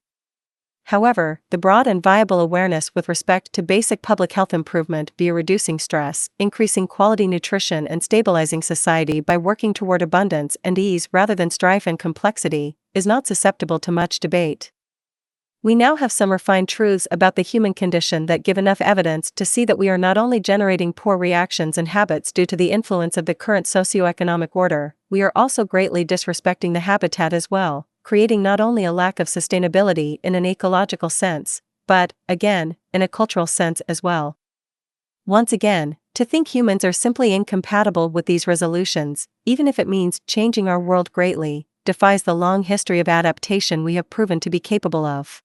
However, the broad and viable awareness with respect to basic public health improvement via reducing stress, increasing quality nutrition, and stabilizing society by working toward abundance and ease rather than strife and complexity, is not susceptible to much debate. We now have some refined truths about the human condition that give enough evidence to see that we are not only generating poor reactions and habits due to the influence of the current socioeconomic order, we are also greatly disrespecting the habitat as well, creating not only a lack of sustainability in an ecological sense, but, again, in a cultural sense as well. Once again, to think humans are simply incompatible with these resolutions, even if it means changing our world greatly, defies the long history of adaptation we have proven to be capable of.